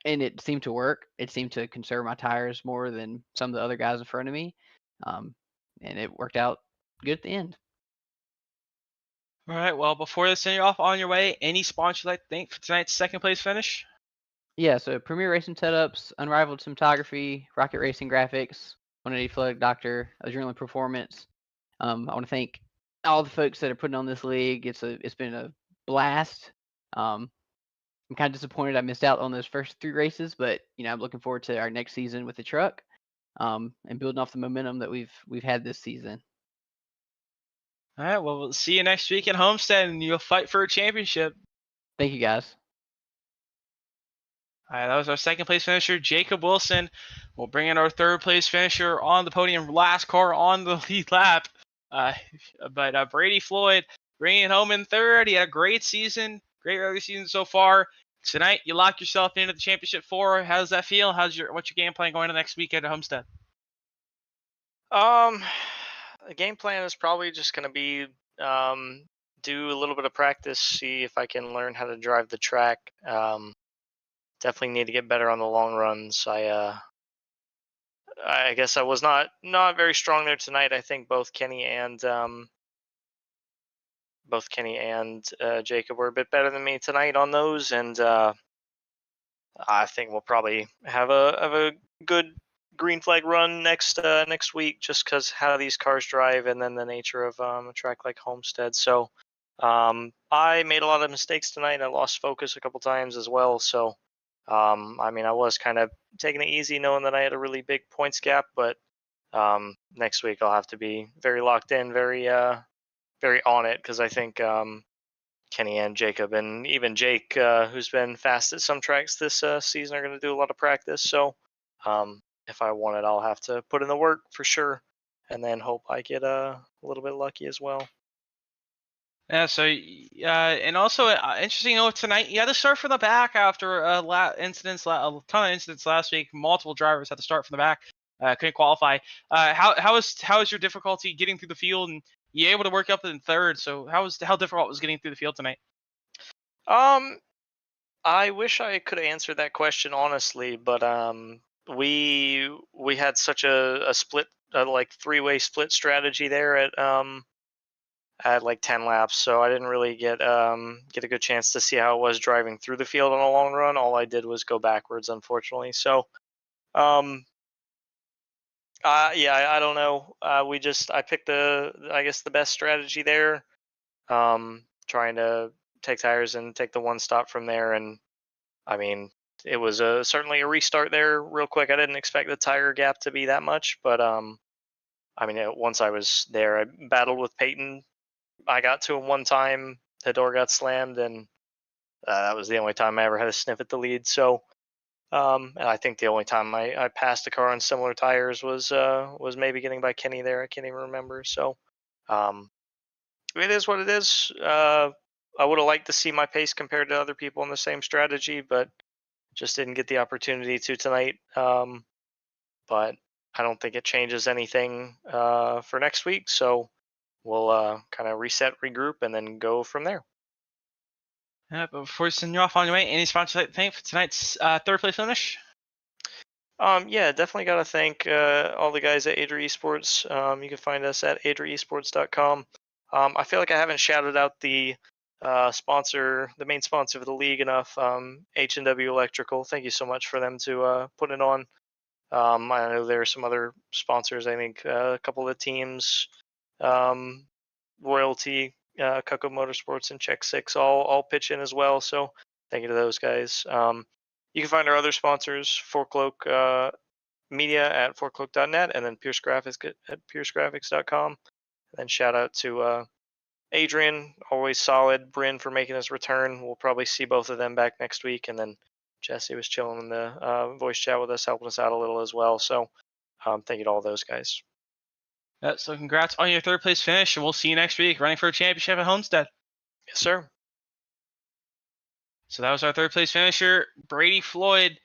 and it seemed to work. It seemed to conserve my tires more than some of the other guys in front of me, um, and it worked out good at the end. All right. Well, before they send you off on your way, any sponsor you'd like to thank for tonight's second place finish? Yeah, so Premier Racing Setups, Unrivaled Cinematography, Rocket Racing Graphics, 180 Flood Doctor, Adrenaline Performance. I want to thank all the folks that are putting on this league. It's been a blast. I'm kind of disappointed I missed out on those first 3 races, but I'm looking forward to our next season with the truck, and building off the momentum that we've had this season. All right. Well, we'll see you next week at Homestead, and you'll fight for a championship. Thank you, guys. All right, that was our second place finisher, Jacob Wilson. We'll bring in our third place finisher on the podium, last car on the lead lap. But Brady Floyd bringing it home in third. He had a great season, great early season so far. Tonight, you lock yourself into the championship 4. How does that feel? What's your game plan going into next weekend at Homestead? The game plan is probably just going to be do a little bit of practice, see if I can learn how to drive the track. Definitely need to get better on the long runs. I guess I was not very strong there tonight. I think both Kenny and Jacob were a bit better than me tonight on those, and I think we'll probably have a good green flag run next week, just because how these cars drive and then the nature of a track like Homestead. So I made a lot of mistakes tonight. I lost focus a couple times as well. So I was kind of taking it easy, knowing that I had a really big points gap, but next week I'll have to be very locked in, very on it, because I think Kenny and Jacob, and even Jake, who's been fast at some tracks this season, are going to do a lot of practice. So if I want it, I'll have to put in the work for sure, and then hope I get a little bit lucky as well. Yeah, so and also interesting note tonight, you had to start from the back after a ton of incidents last week. Multiple drivers had to start from the back, couldn't qualify. How is your difficulty getting through the field, and you able to work up in third? So how difficult was getting through the field tonight? I wish I could answer that question honestly, but we had such a split, like 3-way split strategy there at like 10 laps, so I didn't really get a good chance to see how it was driving through the field on a long run. All I did was go backwards, unfortunately. So I don't know. I picked the best strategy there, trying to take tires and take the one stop from there. And I mean, it was certainly a restart there real quick. I didn't expect the tire gap to be that much, but once I was there, I battled with Peyton. I got to him one time, the door got slammed, and that was the only time I ever had a sniff at the lead. So, and I think the only time I passed a car on similar tires was maybe getting by Kenny there. I can't even remember. So, it is what it is. I would have liked to see my pace compared to other people in the same strategy, but just didn't get the opportunity to tonight. But I don't think it changes anything for next week. So we'll kind of reset, regroup, and then go from there. But before we send you off on your way, any sponsors like to thank for tonight's third place finish? Yeah, definitely got to thank all the guys at Adria Esports. You can find us at adriaesports.com. I feel like I haven't shouted out the main sponsor of the league enough, H&W Electrical. Thank you so much for them to put it on. I know there are some other sponsors. I think a couple of the teams, Royalty, Cucko Motorsports, and Check 6 all pitch in as well. So thank you to those guys. You can find our other sponsors, 4Cloak Media at 4cloak.net, and then Pierce Graphics at piercegraphics.com. And then shout out to Adrian, always solid. Bryn for making his return. We'll probably see both of them back next week. And then Jesse was chilling in the voice chat with us, helping us out a little as well. So thank you to all those guys. So congrats on your third place finish, and we'll see you next week running for a championship at Homestead. Yes, sir. So that was our third place finisher, Brady Floyd.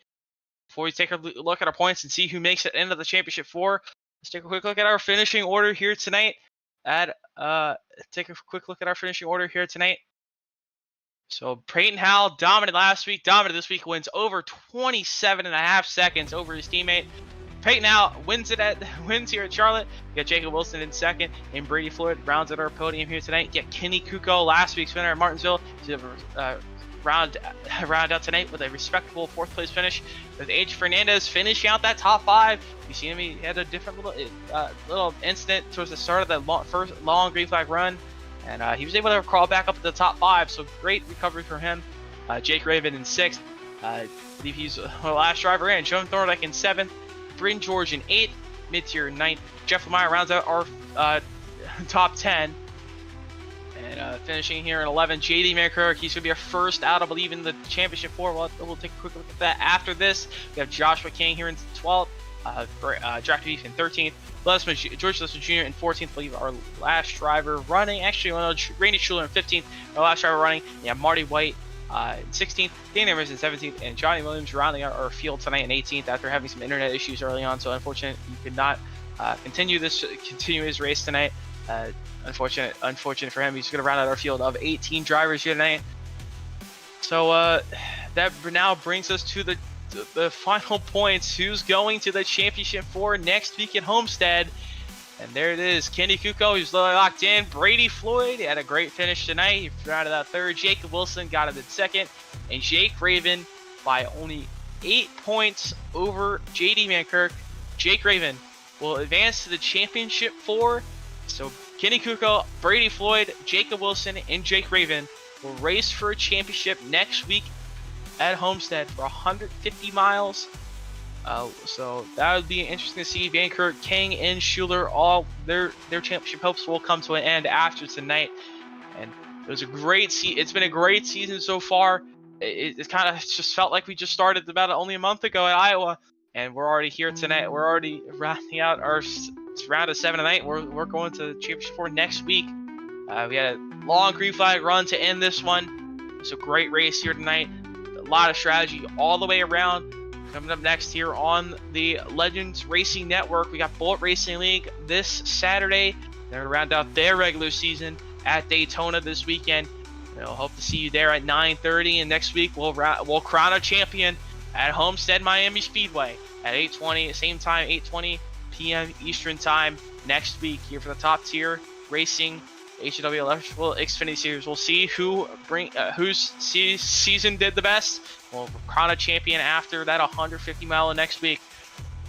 Before we take a look at our points and see who makes it into the championship 4, let's take a quick look at our finishing order here tonight. Take a quick look at our finishing order here tonight. So Peyton Howell dominated last week, dominated this week, wins over 27.5 seconds over his teammate. Peyton Howell wins here at Charlotte. We got Jacob Wilson in second, and Brady Floyd rounds out our podium here tonight. Get Kenny Kuko, last week's winner at Martinsville, to round out tonight with a respectable 4th place finish, with H. Fernandez finishing out that top 5. You see him, he had a different little incident towards the start of that first long green flag run, and he was able to crawl back up to the top 5, so great recovery for him. Jake Raven in 6th. I believe he's our last driver in. Joan Thorndike in 7th. Bryn George in 8th. Mid-tier 9th. Jeff Lemire rounds out our top 10. And finishing here in 11, JD McCurk. He's going to be our first out, I believe, in the championship 4. We'll take a quick look at that after this. We have Joshua King here in 12th. Draft Beef in 13th. George Lesman Jr. in 14th. I believe our last driver running. Actually, Randy Schuler in 15th. Our last driver running. Yeah, Marty White in 16th. Danny Evers in 17th. And Johnny Williams rounding out our field tonight in 18th after having some internet issues early on. So unfortunate he could not continue his race tonight. Unfortunate for him. He's going to round out our field of 18 drivers here tonight. So that now brings us to the final points. Who's going to the championship 4 next week at Homestead? And there it is. Kenny Kuko, who's locked in. Brady Floyd had a great finish tonight. He rounded out 3rd. Jacob Wilson got it in 2nd. And Jake Raven by only 8 points over JD Mankirk. Jake Raven will advance to the championship 4. So Kenny Kuko, Brady Floyd, Jacob Wilson, and Jake Raven will race for a championship next week at Homestead for 150 miles. So that would be interesting to see. Vancouver, King, and Schuler, all their championship hopes will come to an end after tonight. And it was a great It's been a great season so far. It kind of just felt like we just started about only a month ago at Iowa, and we're already here tonight. We're already rounding out our round of 7 tonight. We're going to championship 4 next week. We had a long green flag run to end this one. It's a great race here tonight. A lot of strategy all the way around. Coming up next here on the Legends Racing Network, we got Bullet Racing League this Saturday. They're going to round out their regular season at Daytona this weekend. We'll hope to see you there at 9:30, and next week we'll crown a champion at Homestead Miami Speedway at 8:20, same time, 8:20 p.m. Eastern Time next week here for the top tier racing HW Electrical Xfinity Series. We'll see whose season did the best. We'll crown a champion after that 150 mile next week.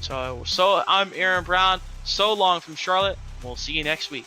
So I'm Aaron Brown. So long from Charlotte. We'll see you next week.